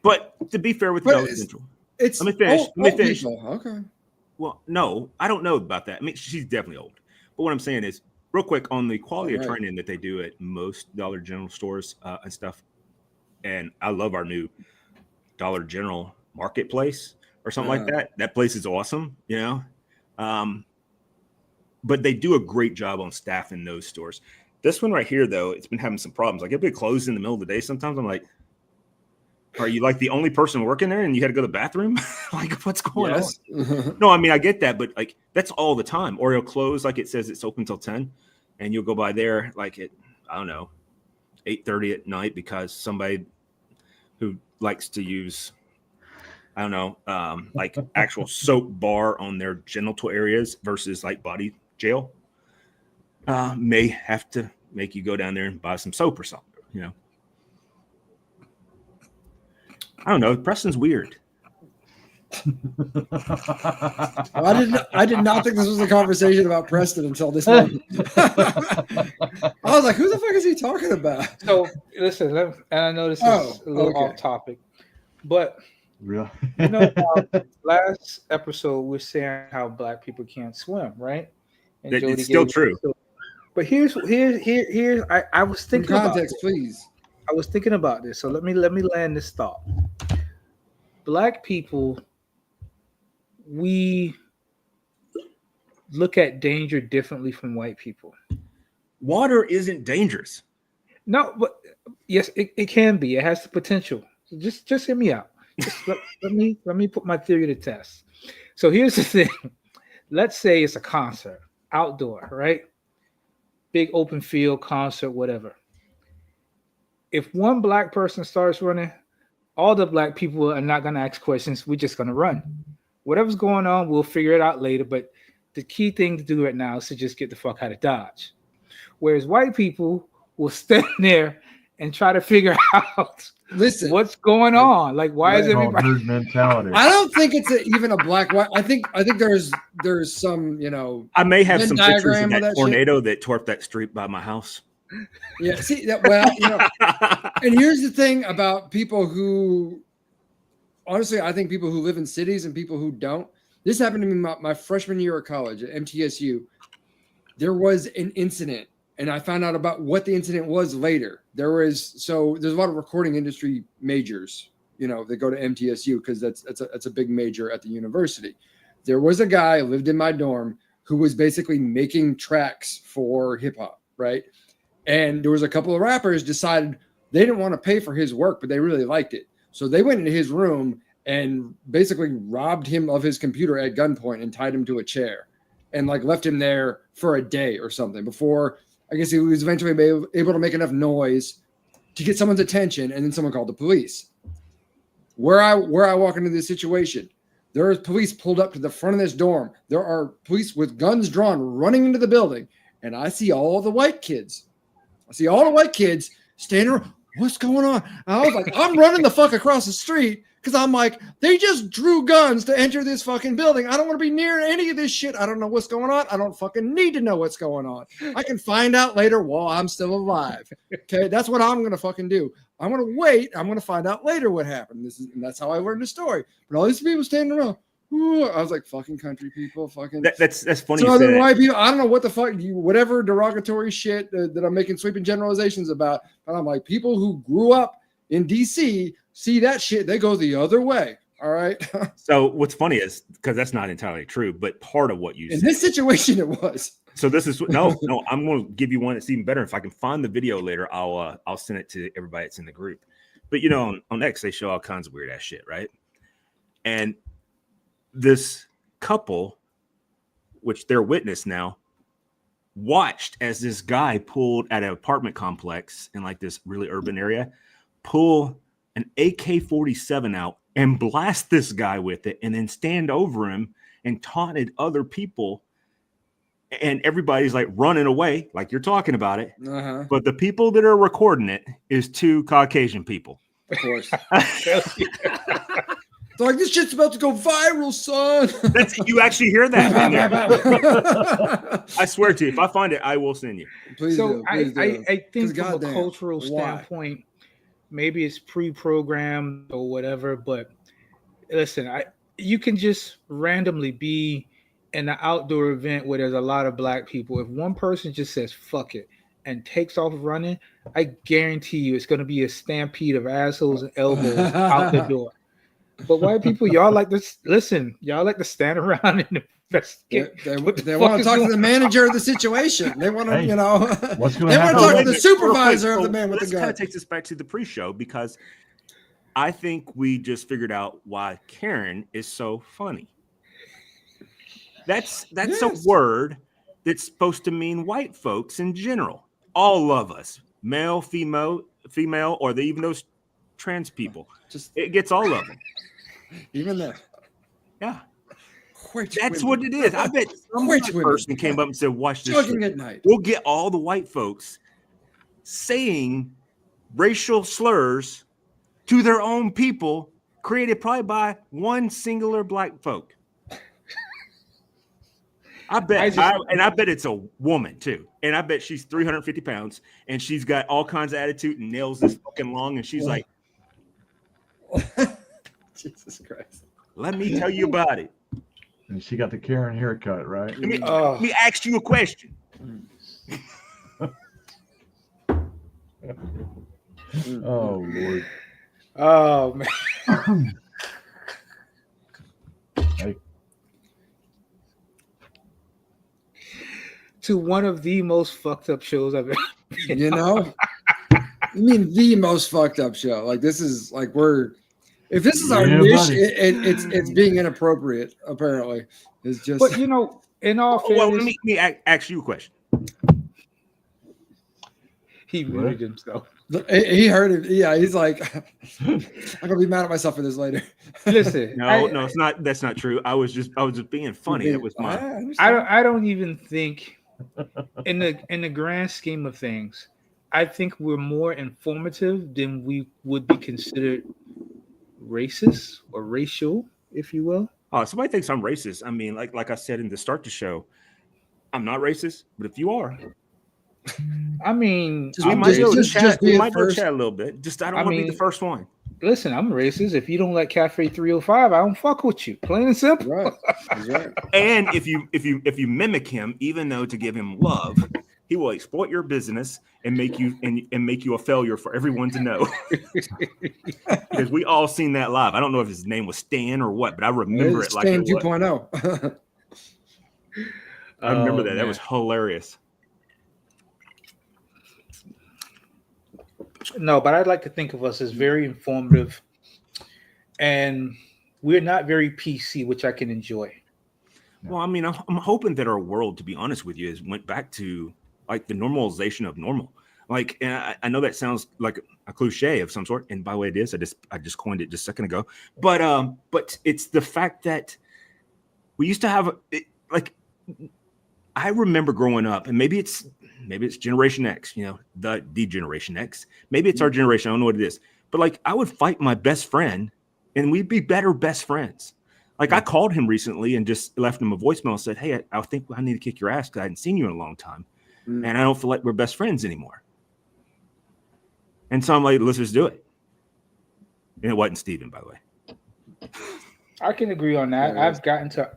But to be fair with the Dollar General, Let me finish. Let me finish. People. Okay. Well, no, I don't know about that. I mean, she's definitely old. But what I'm saying is, real quick, on the quality of training that they do at most Dollar General stores and stuff, and I love our new Dollar General Marketplace or something like that. That place is awesome, but they do a great job on staffing those stores. This one right here, though, it's been having some problems. Like, it'll be closed in the middle of the day sometimes. I'm like, are you like the only person working there and you had to go to the bathroom? Like, what's going on? No, I mean, I get that, but like, that's all the time. Or it'll close, like it says it's open till 10, and you'll go by there like at, I don't know, 8:30 at night because somebody who likes to use, I don't know, like actual soap bar on their genital areas versus like body gel, may have to make you go down there and buy some soap or something, I don't know. Preston's weird. I did not think this was a conversation about Preston until this moment. I was like, who the fuck is he talking about? So listen, and I know this is a little off topic, but last episode we're saying how black people can't swim, right? And It's still true. But here's I was Some thinking about context, this. please. I was thinking about this. So let me land this thought. Black people, we look at danger differently from white people. Water isn't dangerous. No, but yes, it can be. It has the potential. So just hear me out. Just let me put my theory to test. So here's the thing. Let's say it's a concert, outdoor, right? Big open field concert, whatever. If one black person starts running, all the black people are not going to ask questions. We're just going to run. Whatever's going on, we'll figure it out later. But the key thing to do right now is to just get the fuck out of Dodge. Whereas white people will stand there and try to figure out what's going on. Like, why is everybody herd mentality? I don't think it's even a black white. I think there's some, I may have Venn some pictures of diagram of that that tornado that tore up that street by my house. Yeah, see that. Well, and here's the thing about people who, honestly, I think people who live in cities and people who don't. This happened to me my freshman year of college at MTSU. There was an incident, and I found out about what the incident was later. There's a lot of recording industry majors, that go to MTSU because that's a big major at the university. There was a guy who lived in my dorm who was basically making tracks for hip hop, right? And there was a couple of rappers decided they didn't want to pay for his work, but they really liked it. So they went into his room and basically robbed him of his computer at gunpoint and tied him to a chair and left him there for a day or something before I guess he was eventually able to make enough noise to get someone's attention. And then someone called the police. Where I walk into this situation, there is police pulled up to the front of this dorm. There are police with guns drawn running into the building. And I see all the white kids. Standing around. What's going on? And I was like, I'm running the fuck across the street because I'm like, they just drew guns to enter this fucking building. I don't want to be near any of this shit. I don't know what's going on. I don't fucking need to know what's going on. I can find out later while I'm still alive. Okay, that's what I'm gonna fucking do. I'm gonna wait. I'm gonna find out later what happened. And that's how I learned the story. But all these people standing around. Ooh, I was like, fucking country people, fucking. That's funny. So other white people, I don't know what the fuck, whatever derogatory shit that I'm making sweeping generalizations about. But I'm like, people who grew up in DC see that shit, they go the other way. All right. So what's funny is because that's not entirely true, but part of what you in said, this situation, it was. So this is no. I'm going to give you one that's even better. If I can find the video later, I'll send it to everybody that's in the group. But on X they show all kinds of weird ass shit, right? And this couple, which they're witness now, watched as this guy pulled at an apartment complex in this really urban area, pull an AK-47 out and blast this guy with it, and then stand over him and taunted other people. And everybody's running away, like you're talking about it. Uh-huh. But the people that are recording it is two Caucasian people. Of course. They're like, this shit's about to go viral, son. You actually hear that in there. I swear to you, if I find it, I will send you. Please do. I think from a cultural standpoint, maybe it's pre-programmed or whatever, but listen, you can just randomly be in an outdoor event where there's a lot of black people. If one person just says fuck it and takes off running, I guarantee you it's going to be a stampede of assholes and elbows out the door. But white people, y'all like this. Listen, y'all like to stand around and investigate. They want to talk to the manager of the situation. They want to, what's going they to want happen? to talk to the supervisor of the man with the This gun. kind of takes us back to the pre-show because I think we just figured out why Karen is so funny. That's a word that's supposed to mean white folks in general. All of us, male, female, or even those trans people. It gets all of them. Even that. Yeah. Which That's women. what it is. I bet some Which white women. person came up and said, watch this Chugging shit. at night. We'll get all the white folks saying racial slurs to their own people created probably by one singular black folk. I bet it's a woman too. And I bet she's 350 pounds and she's got all kinds of attitude and nails this fucking long. And she's like, Jesus Christ. let me tell you about it. And she got the Karen haircut, right? Let me ask you a question. Oh Lord. Oh man. Hey. To one of the most fucked up shows I've ever been. You know, I mean, the most fucked up show. Like this is like if this is our Yeah, niche, buddy. it's being inappropriate. Apparently, it's just. But you know, in all Well, fairness, let me ask you a question. he What? muted himself. He heard it. Yeah, he's like, I'm gonna be mad at myself for this later. Listen, No, it's not. That's not true. I was just being funny. That was my. I don't even think in the grand scheme of things, I think we're more informative than we would be considered racist or racial, if you will. Oh, somebody thinks I'm racist. I mean, like I said in the start of the show, I'm not racist. But if you are, I mean, we might be able to chat a little bit. Just I don't want to be the first one. Listen, I'm racist. If you don't like Cafe 305, I don't fuck with you. Plain and simple. Right. That's right. And if you mimic him, even though to give him love, he will exploit your business and make you a failure for everyone to know. Because we all seen that live. I don't know if his name was Stan or what, but I remember it like Stan it was. 2.0. I remember that. That was hilarious. No, but I'd like to think of us as very informative, and we're not very PC, which I can enjoy. Well, I mean, I'm hoping that our world, to be honest with you, went back to like the normalization of normal. Like, and I know that sounds like a cliche of some sort, and by the way, it is. I just coined it just a second ago. But it's the fact that we used to have like I remember growing up, and maybe it's Generation X, you know, the Generation X. Maybe it's our generation. I don't know what it is, but like I would fight my best friend, and we'd be better best friends. Like I called him recently and just left him a voicemail and said, "Hey, I think I need to kick your ass because I hadn't seen you in a long time, and I don't feel like we're best friends anymore." And so I'm like, "Let's just do it." And it wasn't Steven, by the way. I can agree on that. I've gotten to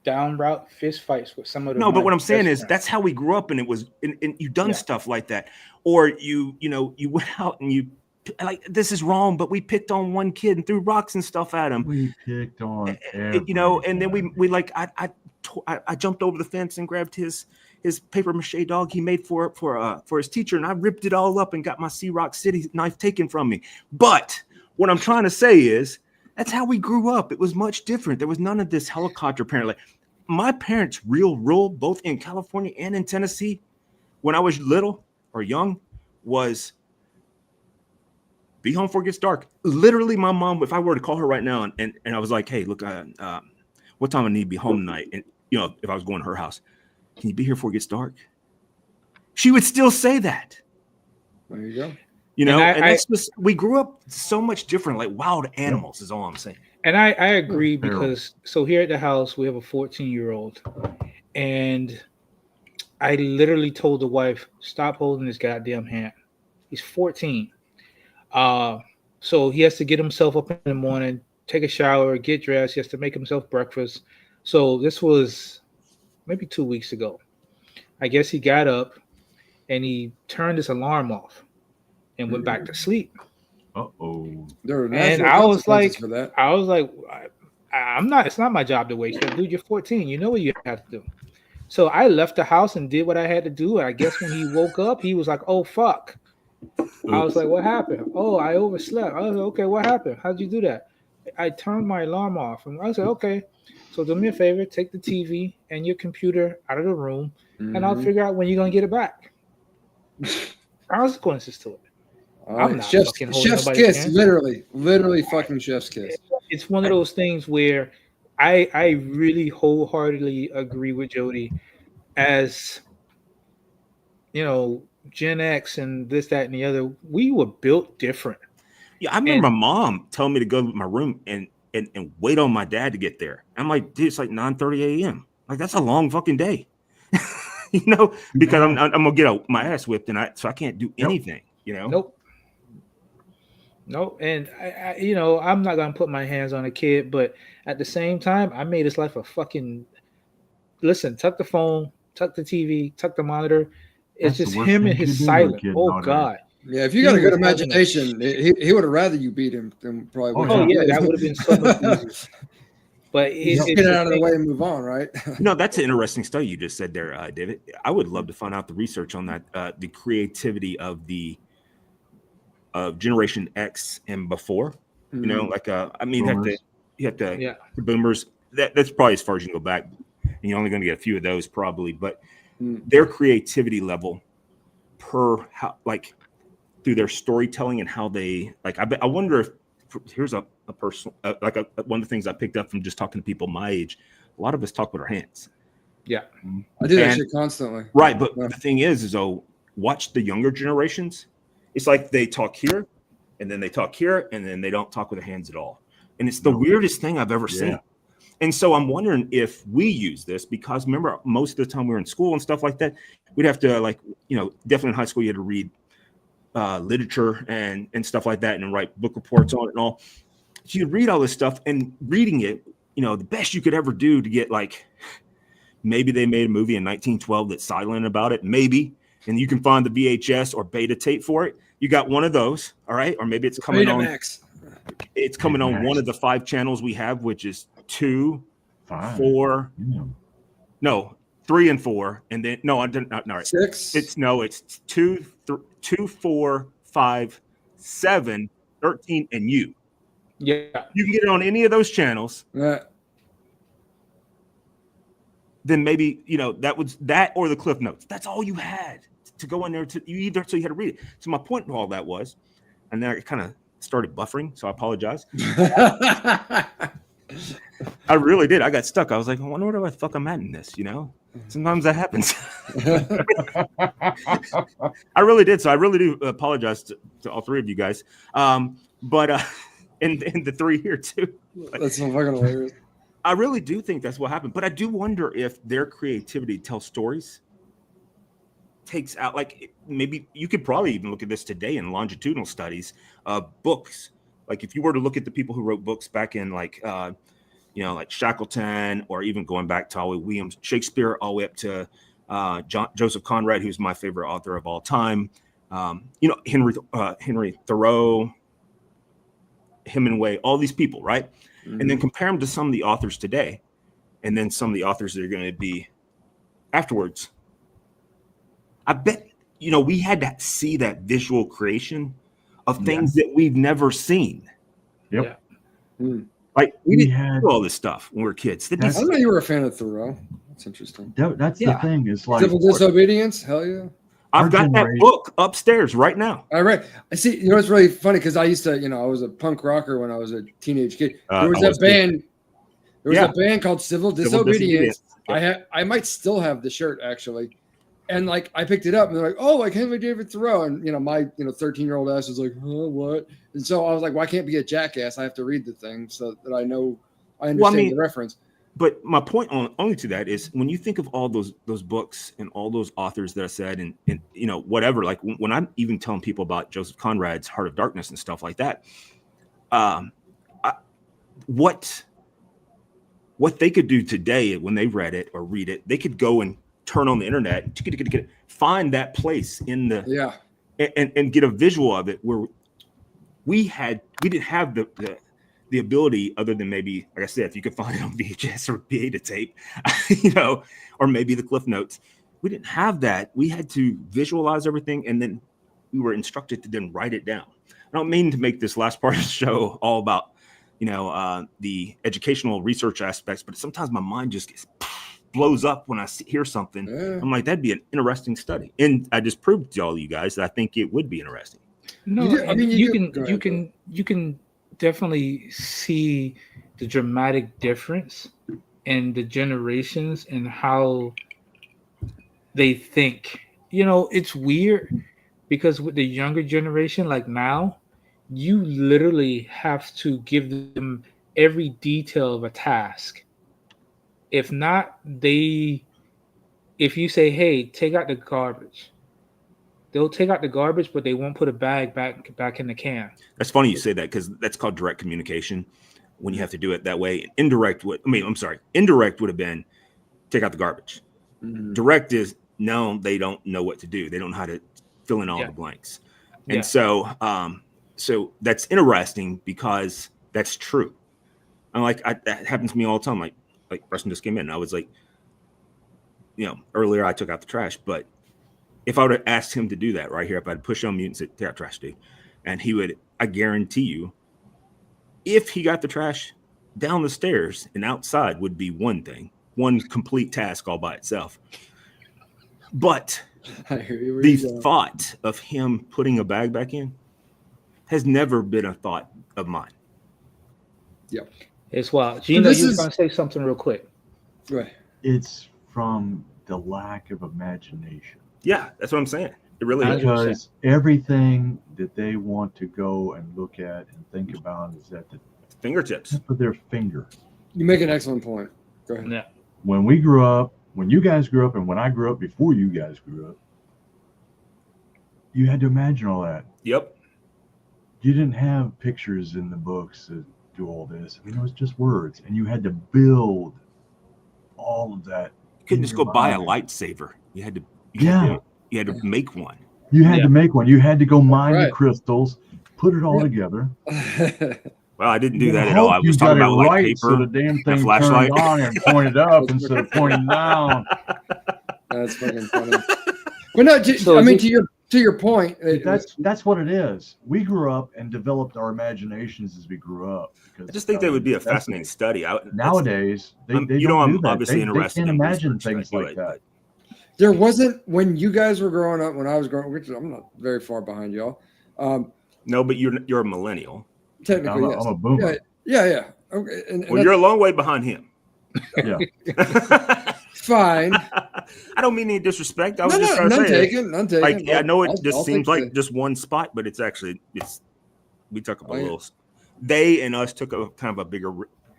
down route fist fights with some of them. No, but what I'm saying is that's how we grew up, and it was, and you've done stuff like that, or you went out and you like this is wrong, but we picked on one kid and threw rocks and stuff at him. We picked on you know, and then we like I jumped over the fence and grabbed his paper mache dog he made for his teacher, and I ripped it all up and got my Sea Rock City knife taken from me. But what I'm trying to say is that's how we grew up. It was much different. There was none of this helicopter apparently. My parents' real rule, both in California and in Tennessee, when I was little or young, was be home before it gets dark. Literally, my mom, if I were to call her right now and I was like, "Hey, look, what time I need to be home tonight?" And you know, if I was going to her house, "Can you be here before it gets dark?" She would still say that. There you go. You know, and that's just we grew up so much different, like wild animals is all I'm saying. And I agree because so here at the house we have a 14-year-old, and I literally told the wife, "Stop holding his goddamn hand." He's 14. So he has to get himself up in the morning, take a shower, get dressed. He has to make himself breakfast. So this was maybe 2 weeks ago. I guess he got up and he turned his alarm off and went back to sleep. Uh-oh. And I was like, I'm not. It's not my job to wake you up, dude. You're 14. You know what you have to do. So I left the house and did what I had to do. I guess when he woke up, he was like, "Oh fuck." I was like, "What happened?" "Oh, I overslept." I was like, "Okay, what happened? How'd you do that?" "I turned my alarm off." And I said, "Okay, so do me a favor, take the TV and your computer out of the room, and I'll figure out when you're gonna get it back." Consequences to it. I'm not chef's kiss, hand. literally fucking chef's kiss. It's one of those things where I really wholeheartedly agree with Jody. As you know, Gen X and this, that, and the other, we were built different. Yeah, I remember my mom telling me to go to my room and wait on my dad to get there. I'm like, dude, it's like 9:30 a.m. Like that's a long fucking day, you know, because I'm gonna get my ass whipped and so I can't do anything, you know. Nope. And I you know, I'm not gonna put my hands on a kid, but at the same time, I made his life a fucking listen. Tuck the phone, tuck the TV, tuck the monitor. It's just him and his silent. Oh God, Yeah, if you got a He good was having imagination, he would have rather you beat him than probably. Oh, Oh yeah, that would have been so much easier. But Just it's get it the out of the thing. way and move on, right? That's an interesting study you just said there, David. I would love to find out the research on that, the creativity of the Generation X and before. Like I mean, you have to Yeah. the boomers. That's probably as far as you can go back. And you're only going to get a few of those probably, but their creativity level through their storytelling and how they like. I wonder if here's a personal one of the things I picked up from just talking to people my age. A lot of us talk with our hands. Yeah. I do that shit constantly. Right, but the thing is watch the younger generations. It's like they talk here, and then they talk here, and then they don't talk with their hands at all. And it's the weirdest thing I've ever seen. And so I'm wondering if we use this, because remember, most of the time we were in school and stuff like that, we'd have to definitely in high school, you had to read literature and stuff like that and write book reports on it and all. So you'd read all this stuff, and reading it, the best you could ever do to get maybe they made a movie in 1912 that's silent about it, maybe, and you can find the VHS or beta tape for it. You got one of those, all right? Or maybe it's coming on. It's coming on one of the 5 channels we have, which is 2, 4, 3 and 4, and then no, I didn't. No, 6. It's 2, 4, 5, 7, 13, and you. Yeah. You can get it on any of those channels. Then maybe that was that or the Cliff Notes. That's all you had to go in there so you had to read it. So my point of all that was, and then I kind of started buffering, so I apologize. I really did. I got stuck. I was like, I wonder where the fuck I'm at in this. Sometimes that happens. I really did. So I really do apologize to all 3 of you guys. But and the 3 here too. That's so fucking hilarious. I really do think that's what happened. But I do wonder if their creativity to tell stories takes out, maybe you could probably even look at this today in longitudinal studies of books. Like if you were to look at the people who wrote books back in like Shackleton, or even going back to William Shakespeare, all the way up to Joseph Conrad, who's my favorite author of all time. Henry Thoreau, Hemingway, all these people, right? Mm-hmm. And then compare them to some of the authors today, and then some of the authors that are going to be afterwards. I bet, we had to see that visual creation of things that we've never seen. Yep. Yeah. Like we didn't do all this stuff when we were kids. I didn't know you were a fan of Thoreau. That's interesting. That's the thing. It's like Civil Disobedience. Hell yeah. I've got that book upstairs right now. I read. I see. It's really funny because I used to, I was a punk rocker when I was a teenage kid. There was a band. There was a band called Civil Disobedience. I might still have the shirt actually, and I picked it up and they're like, oh, like Henry David Thoreau, and my 13-year-old ass was like, oh, what? And so I was like, well, I can't be a jackass. I have to read the thing so that I understand the reference. But my point only to that is when you think of all those books and all those authors that I said and whatever, like when I'm even telling people about Joseph Conrad's Heart of Darkness and stuff like that, what they could do today when they read it or read it, they could go and turn on the internet, find that place in the and get a visual of it where we didn't have the ability, other than maybe, like I said, if you could find it on VHS or beta tape, or maybe the Cliff Notes. We didn't have that. We had to visualize everything, and then we were instructed to then write it down. I don't mean to make this last part of the show all about, the educational research aspects, but sometimes my mind just blows up when I hear something. Yeah. I'm like, that'd be an interesting study. And I just proved to all you guys that I think it would be interesting. No, you can definitely see the dramatic difference in the generations and how they think. It's weird because with the younger generation, like now, you literally have to give them every detail of a task. If not, if you say, hey, take out the garbage, they'll take out the garbage, but they won't put a bag back in the can. That's funny you say that, because that's called direct communication when you have to do it that way. Indirect would have been take out the garbage. Mm-hmm. Direct is no, they don't know what to do. They don't know how to fill in all the blanks. And so that's interesting because that's true. And like that happens to me all the time. Like Preston just came in, and I was like, earlier I took out the trash, but if I would have asked him to do that right here, if I'd push on mute and say, "Take out trash, dude," and he would, I guarantee you, if he got the trash down the stairs and outside would be one thing, one complete task all by itself. But the thought of him putting a bag back in has never been a thought of mine. Yep. It's wild. Gino, you were going to say something real quick. Right. It's from the lack of imagination. Yeah, that's what I'm saying. It really is. Because everything that they want to go and look at and think about is at the fingertips tip of their finger. You make an excellent point. Go ahead. Yeah. When we grew up, when you guys grew up, and when I grew up before you guys grew up, you had to imagine all that. Yep. You didn't have pictures in the books that do all this. I mean, it was just words, and you had to build all of that. You couldn't just go buy a lightsaber. You had to. You had to make one. You had to make one. You had to go mine the crystals, put it all together. Well, I didn't do that at all. I was talking about like paper, so the damn thing flashlight turned on and pointed up instead of pointing down. That's fucking funny. But no, to your point, that's what it is. We grew up and developed our imaginations as we grew up. I just think that would be a fascinating study. Nowadays, they I'm don't do that. obviously interested. They can't in imagine things like that. There wasn't when you guys were growing up. When I was growing, which I'm not very far behind y'all. No, but you're a millennial. Technically, I'm a boomer. Yeah. Okay. And well, you're a long way behind him. Yeah. Fine. I don't mean any disrespect. I was just trying to say none taken. Like, I know it just seems like just one spot, but it's actually we took up a little. They and us took a kind of a bigger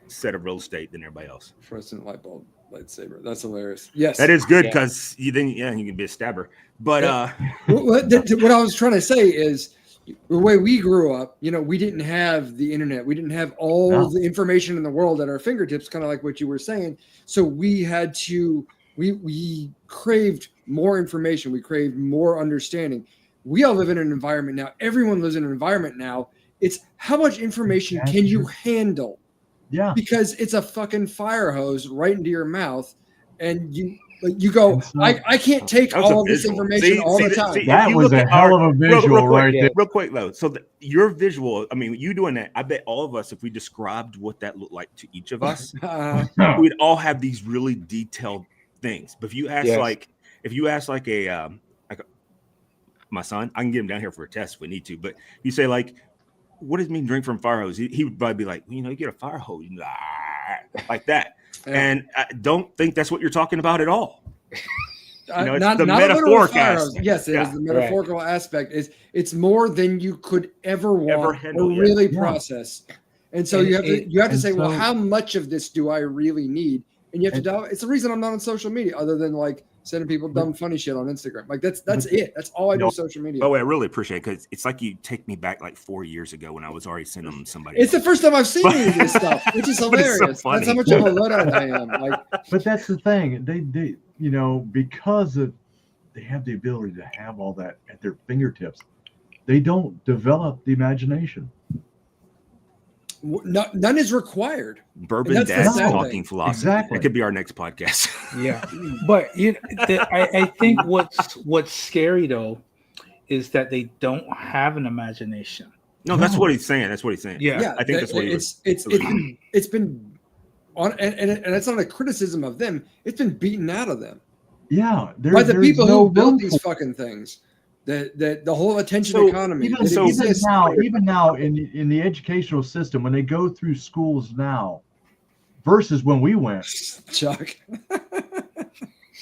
set of real estate than everybody else. Fluorescent light bulb lightsaber. That's hilarious. Yes, that is good because you can be a stabber. But what I was trying to say is, the way we grew up, we didn't have the internet. We didn't have all the information in the world at our fingertips, kind of like what you were saying. So we had to, we craved more information. We craved more understanding. We all live in an environment now. Everyone lives in an environment now. It's how much information can you handle? Yeah. Because it's a fucking fire hose right into your mouth. And you go, I can't take all of this information all the time. That was a hell of a visual right there. Real quick, though. So your visual, I mean, you doing that, I bet all of us, if we described what that looked like to each of us, we'd all have these really detailed things. But if you ask like my son, I can get him down here for a test if we need to. But you say like, what does it mean drink from fire hose? He would probably be like, you get a fire hose like that. Yeah. And I don't think that's what you're talking about at all. It's the metaphorical aspect. Yes, it is the metaphorical aspect. It's more than you could ever want or really process. And so you have to say, well, how much of this do I really need? And you have to. It's the reason I'm not on social media, other than like sending people dumb, funny shit on Instagram. Like that's it. That's all I do on social media. Oh, I really appreciate it because it's like you take me back like 4 years ago when I was already sending them somebody. It's the first time I've seen any of this stuff, which is hilarious. So that's how much of a luddite I am. But that's the thing. They because they have the ability to have all that at their fingertips, they don't develop the imagination. None is required. Bourbon Dad's talking philosophy. Exactly. It could be our next podcast. Yeah, but I think what's scary though is that they don't have an imagination. No, that's what he's saying. Yeah, I think that's what it's been on, and it's not a criticism of them. It's been beaten out of them. Yeah, by the people who built these fucking things. The whole attention economy. Even now in the educational system, when they go through schools now versus when we went. Chuck.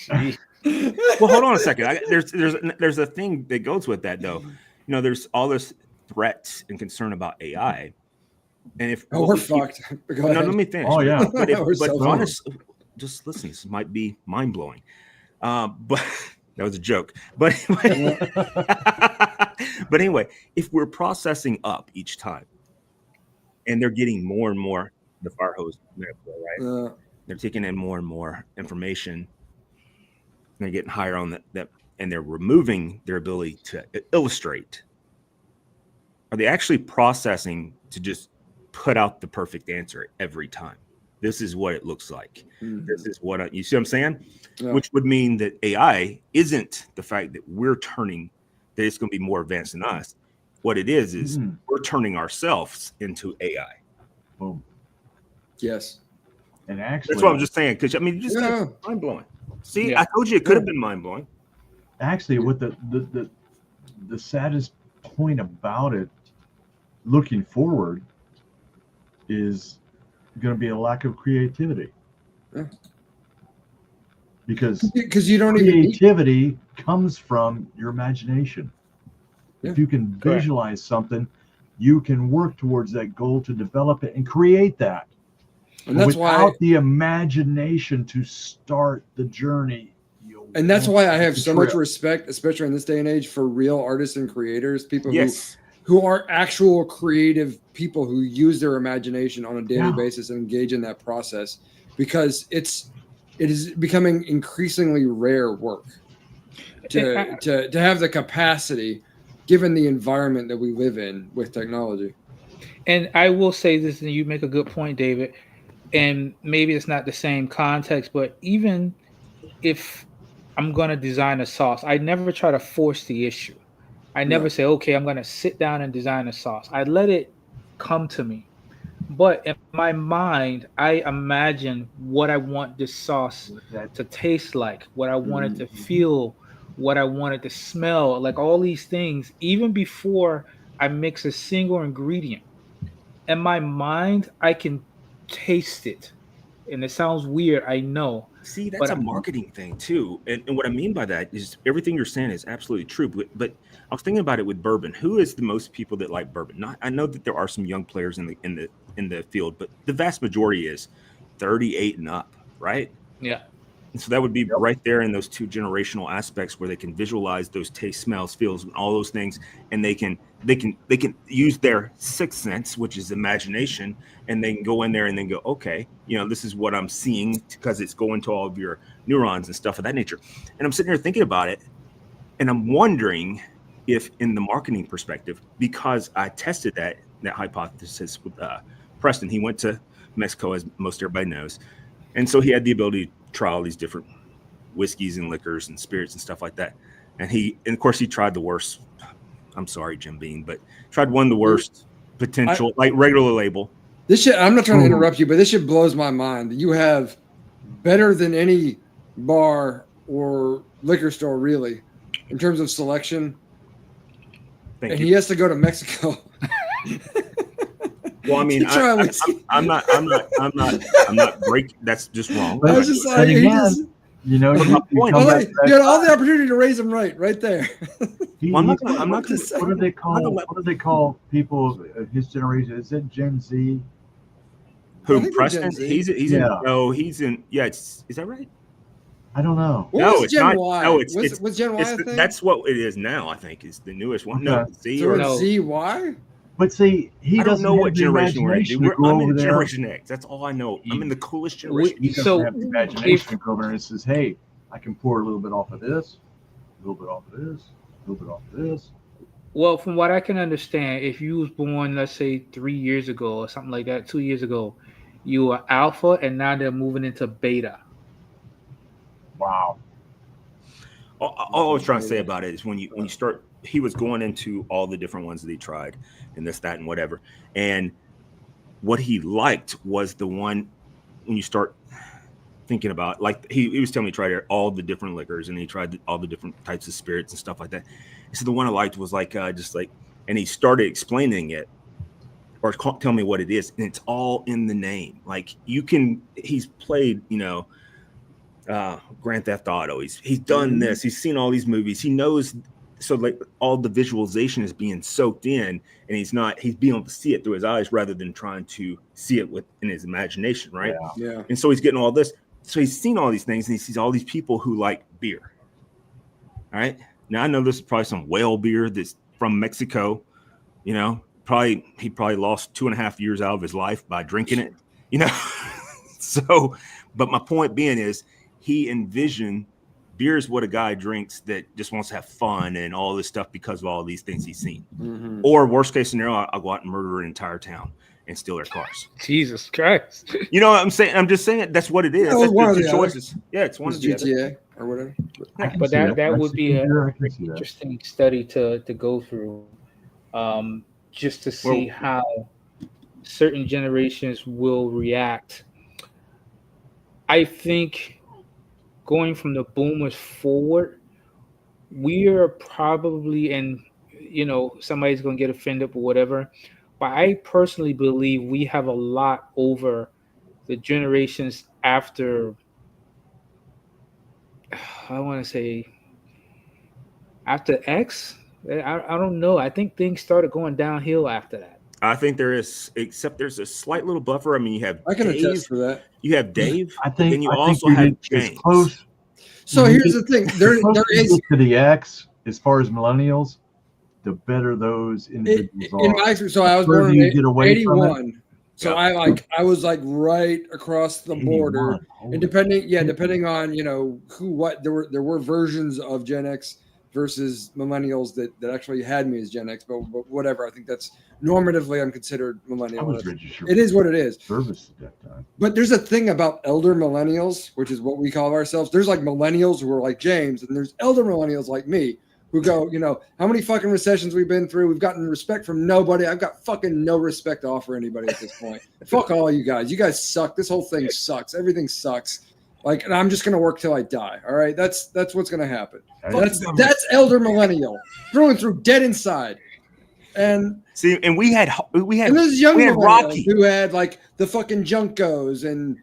Well, hold on a second. There's a thing that goes with that though. There's all this threats and concern about AI. And if we're fucked. Let me finish. Oh yeah. But honestly, just listen, this might be mind blowing. But that was a joke. But anyway, if we're processing up each time and they're getting more and more the fire hose metaphor, right? They're taking in more and more information. And they're getting higher on that and they're removing their ability to illustrate are they actually processing to just put out the perfect answer every time? This is what it looks like. This is what you see what I'm saying? Yeah. Which would mean that AI isn't the fact that we're turning, that it's going to be more advanced than us. What it is we're turning ourselves into AI. Boom. Yes. And actually, That's what I'm just saying. Because I mean, just Yeah. mind blowing. See, Yeah. I told you it could have been mind blowing. actually, what the saddest point about it, looking forward, is going to be a lack of creativity. Yeah. Because you don't even need, creativity comes from your imagination. If you can Correct. visualize something, you can work towards that goal to develop it and create that. and that's Without why the imagination to start the journey, and that's why I have the so much trip. respect, especially in this day and age, for real artists and creators, people Yes. who are actual creative people who use their imagination on a daily Yeah. basis and engage in that process, because it is becoming increasingly rare work to have the capacity, given the environment that we live in with technology. And I will say this, and you make a good point, David. And maybe it's not the same context, but even if I'm going to design a sauce, I never try to force the issue. I never No. say, okay, I'm going to sit down and design a sauce. I let it come to me. But in my mind, I imagine what I want this sauce to taste like, what I want it to feel, what I want it to smell, like all these things, even before I mix a single ingredient. In my mind, I can taste it. And it sounds weird, I know. See, that's But a marketing thing too. And what I mean by that is everything you're saying is absolutely true. But I was thinking about it with bourbon. Who is the most people that like bourbon? Not, I know that there are some young players in the field, but the vast majority is 38 and up, right? yeah. And so that would be right there in those two generational aspects where they can visualize those taste, smells, feels, and all those things, and they can use their sixth sense, which is imagination, and they can go in there and then go, okay, this is what I'm seeing, because it's going to all of your neurons and stuff of that nature. And I'm sitting here thinking about it, and I'm wondering if, in the marketing perspective, because I tested that hypothesis with Preston, he went to Mexico, as most everybody knows, and so he had the ability to try all these different whiskeys and liquors and spirits and stuff like that. And of course he tried the worst. I'm sorry, Jim Beam, but tried one of the worst potential, like regular label. This shit, I'm not trying to interrupt you, but this shit blows my mind. You have better than any bar or liquor store, really, in terms of selection. Thank and you. he has to go to Mexico. Well, I mean, I'm not breaking. That's just wrong. I was just like, you had all the opportunity to raise him right there. I'm not going to say. What do they call people of his generation? Is it Gen Z? Who, Preston? He's in. Is that right? I don't know. What it's Gen not. Y? No, it's what's Gen Y thing? That's what it is now. I think is the newest one. Okay. No, Z so or it's ZY. But see, I don't know what generation we're in. I'm in there. Generation X. That's all I know. I'm in the coolest generation. He doesn't have the imagination to go over and says, "Hey, I can pour a little bit off of this, a little bit off of this, a little bit off of this." Well, from what I can understand, if you was born, let's say 3 years ago or something like that, 2 years ago, you were alpha, and now they're moving into beta. Wow. All I was trying to say about it is when you start, he was going into all the different ones that he tried and this, that, and whatever. And what he liked was the one when you start thinking about, like he was telling me he tried all the different liquors and he tried all the different types of spirits and stuff like that. So the one I liked was like, and he started explaining it or tell me what it is. And it's all in the name. Like he's played, Grand Theft Auto. He's done this. He's seen all these movies. He knows. So like all the visualization is being soaked in, and he's being able to see it through his eyes rather than trying to see it in his imagination, right? Yeah. And so he's getting all this. So he's seen all these things, and he sees all these people who like beer. All right. Now I know this is probably some whale beer that's from Mexico. He probably lost 2.5 years out of his life by drinking it. So, but my point being is he envisioned beer is what a guy drinks that just wants to have fun and all this stuff because of all these things he's seen. Mm-hmm. Or worst case scenario, I'll go out and murder an entire town and steal their cars. Jesus Christ. You know what I'm saying? I'm just saying that's what it is. Yeah, That's one the of two the choices. Yeah, it's one of the GTA other. or whatever. But that would be an I can see that. interesting study to go through, just to see how certain generations will react. I think going from the boomers forward, we are probably, and somebody's going to get offended or whatever, but I personally believe we have a lot over the generations after, I want to say, after X. I don't know. I think things started going downhill after that. I think there is, except there's a slight little buffer. I mean, you have I can Dave, attest for that. You have Dave. I think. Then you I also think have it's James. close. So here's the thing: there is to the X as far as millennials, the better those individuals are. in my so I was The further born you in get away from it. 81. So I was like right across the border, 81. Holy and depending on who what there were versions of Gen X versus millennials that actually had me as Gen X, but whatever. I think that's normatively I'm considered I millennial. was registered. It is what it is. Service at that time. But there's a thing about elder millennials, which is what we call ourselves. There's like millennials who are like James, and there's elder millennials like me who go, how many fucking recessions we've been through. We've gotten respect from nobody. I've got fucking no respect to offer anybody at this point. Fuck all you guys. You guys suck. This whole thing sucks. Everything sucks. Like, and I'm just gonna work till I die. All right, that's what's gonna happen. That's elder millennial through and through, dead inside. And see, and we had and there's young we had millennials Rocky who had like the fucking Junkos and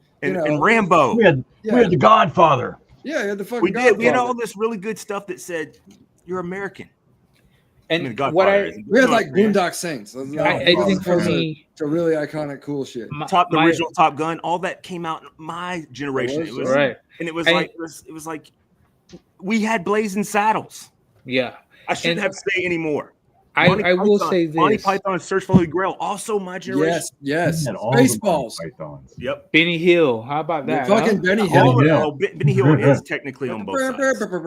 Rambo. We had the Godfather. Yeah, you had the fucking. We did. We had Godfather. all this really good stuff that said you're American. And I mean, we had like Boondock Saints. I think for me, it's a really iconic, cool shit. The original Top Gun, all that came out in my generation. It was right, and it was like we had blazing saddles. Yeah, I shouldn't have to say anymore. I will say this: Monty Python, Search for the Holy Grail, also my generation. Yes. Spaceballs. Yep. Benny Hill. How about that? Fucking Benny Hill. Benny Hill is technically on both sides.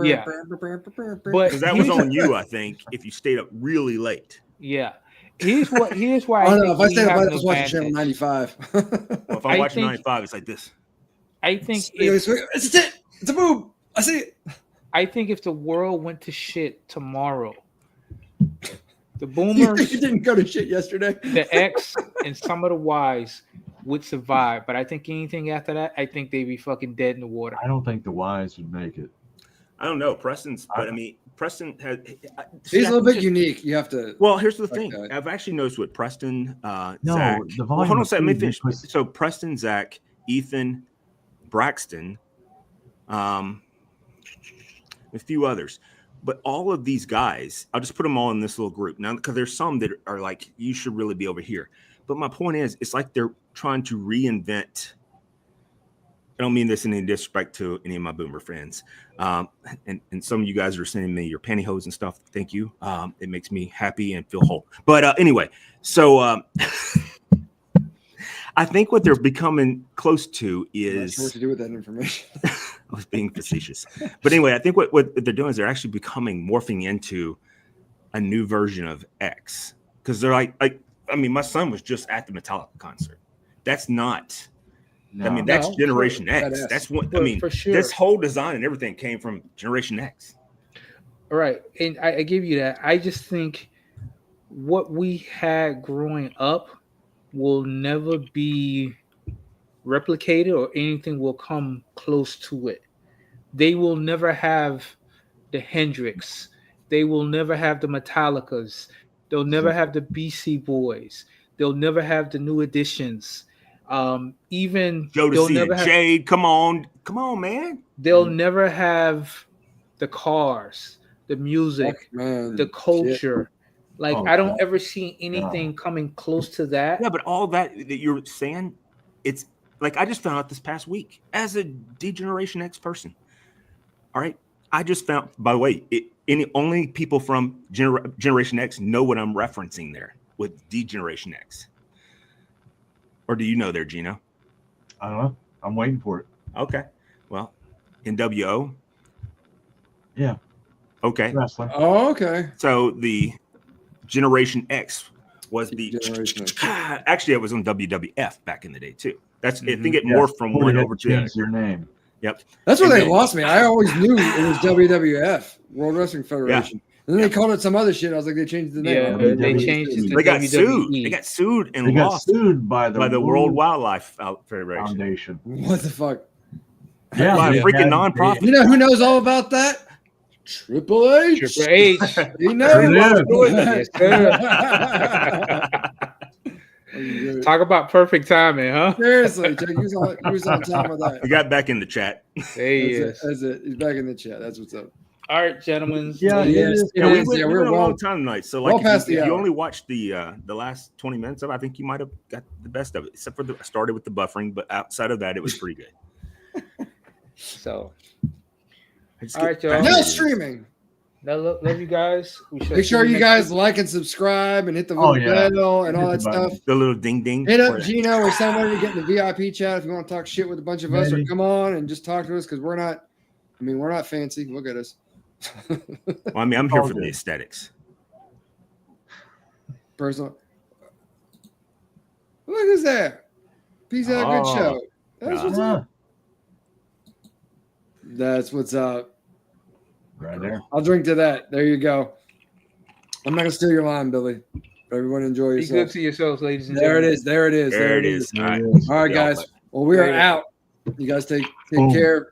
Yeah, but because that was on you, I think, if you stayed up really late. Yeah. Here's why. I don't know. If I stayed up late, I was watching Channel 95. Well, if I'm watching 95, it's like this. I think it's a boob. I see it. I think if the world went to shit tomorrow, the boomers you didn't go to shit yesterday. The X and some of the Ys would survive, but I think anything after that, I think they'd be fucking dead in the water. I don't think the Ys would make it. I don't know. Preston has. He's a little bit unique. You have to. Well, here's the thing. I've actually noticed with Preston, Zach. The volume. Hold on a second. Let me finish. So Preston, Zach, Ethan, Braxton, a few others. But all of these guys, I'll just put them all in this little group now because there's some that are like, you should really be over here. But my point is, it's like they're trying to reinvent. I don't mean this in any disrespect to any of my boomer friends. And some of you guys are sending me your pantyhose and stuff. Thank you. It makes me happy and feel whole. But anyway, so I think what they're becoming close to is what to do with that information. I was being facetious. But anyway, I think what they're doing is they're actually morphing into a new version of X. Because they're like, I mean, my son was just at the Metallica concert. That's not, I mean, that's Generation X. That's what, I mean, for sure. This whole design and everything came from Generation X. Right. And I give you that. I just think what we had growing up will never be replicated or anything will come close to it. They will never have the Hendrix. They will never have the Metallicas. They'll never have the BC Boys. They'll never have the New Editions. Even Jodeci and Jade. Come on, man. They'll never have the cars, the music, the culture. Like I don't ever see anything coming close to that. Yeah, but all that you're saying, it's like I just found out this past week as a D-Generation X person. All right, I just found. By the way, only people from Generation X know what I'm referencing there with D-Generation X. Or do you know there, Gino? I don't know. I'm waiting for it. Okay. Well, NWO, Yeah, Okay. wrestling. Oh, okay. So the Generation X was the Generation X. actually it was on WWF back in the day too. That's I think it Yes, morphed from before one they had over to to the other. change their name. Yep. That's where And they then- lost me. I always knew it was WWF, World Wrestling Federation. And then they called it some other shit. I was like, they changed the name. Yeah, I'm WWE. like, they changed it to They got WWE. sued. They got sued and They got lost sued by by the World Wildlife Federation. Foundation. what the fuck? Yeah, By a they freaking had- nonprofit. You know who knows all about that? Triple H. Triple H. He There knows. it is. Yes, sir. Talk about perfect timing, huh? Seriously, Jake, he was on time with that. We got back in the chat. There he is. That's it. He's back in the chat. That's what's up. All right, gentlemen. Yeah, ladies, it is. Yeah, we Yes, went, yeah, we we're went a well- long time tonight. So well like past if the you hour. only watched the last 20 minutes of it, I think you might have got the best of it. Except for I started with the buffering, but outside of that, it was pretty good. So, I just All get right, y'all. Now fascinated. streaming. love you guys. We shall Make see sure you next guys week. like and subscribe and hit the Oh, little yeah. bell and all Hit that the button. stuff. The little ding ding. Hit up for that. Gino or somebody to get in the VIP chat if you want to talk shit with a bunch of us, or Maybe. come on and just talk to us because we're not fancy. Look at us. Well, I mean, I'm here All for the good. aesthetics. Personal. Look who's there. Peace out. Good Oh. show. That's what's up. Ah, That's what's up. right there. I'll drink to that. There you go. I'm not gonna steal your line, Billy. Everyone enjoy Be good yourself. to yourselves, ladies and There it gentlemen. is. There it is. There it is. All right. All right, Yeah, guys. but- Well, we are Later. out. You guys take Boom. care.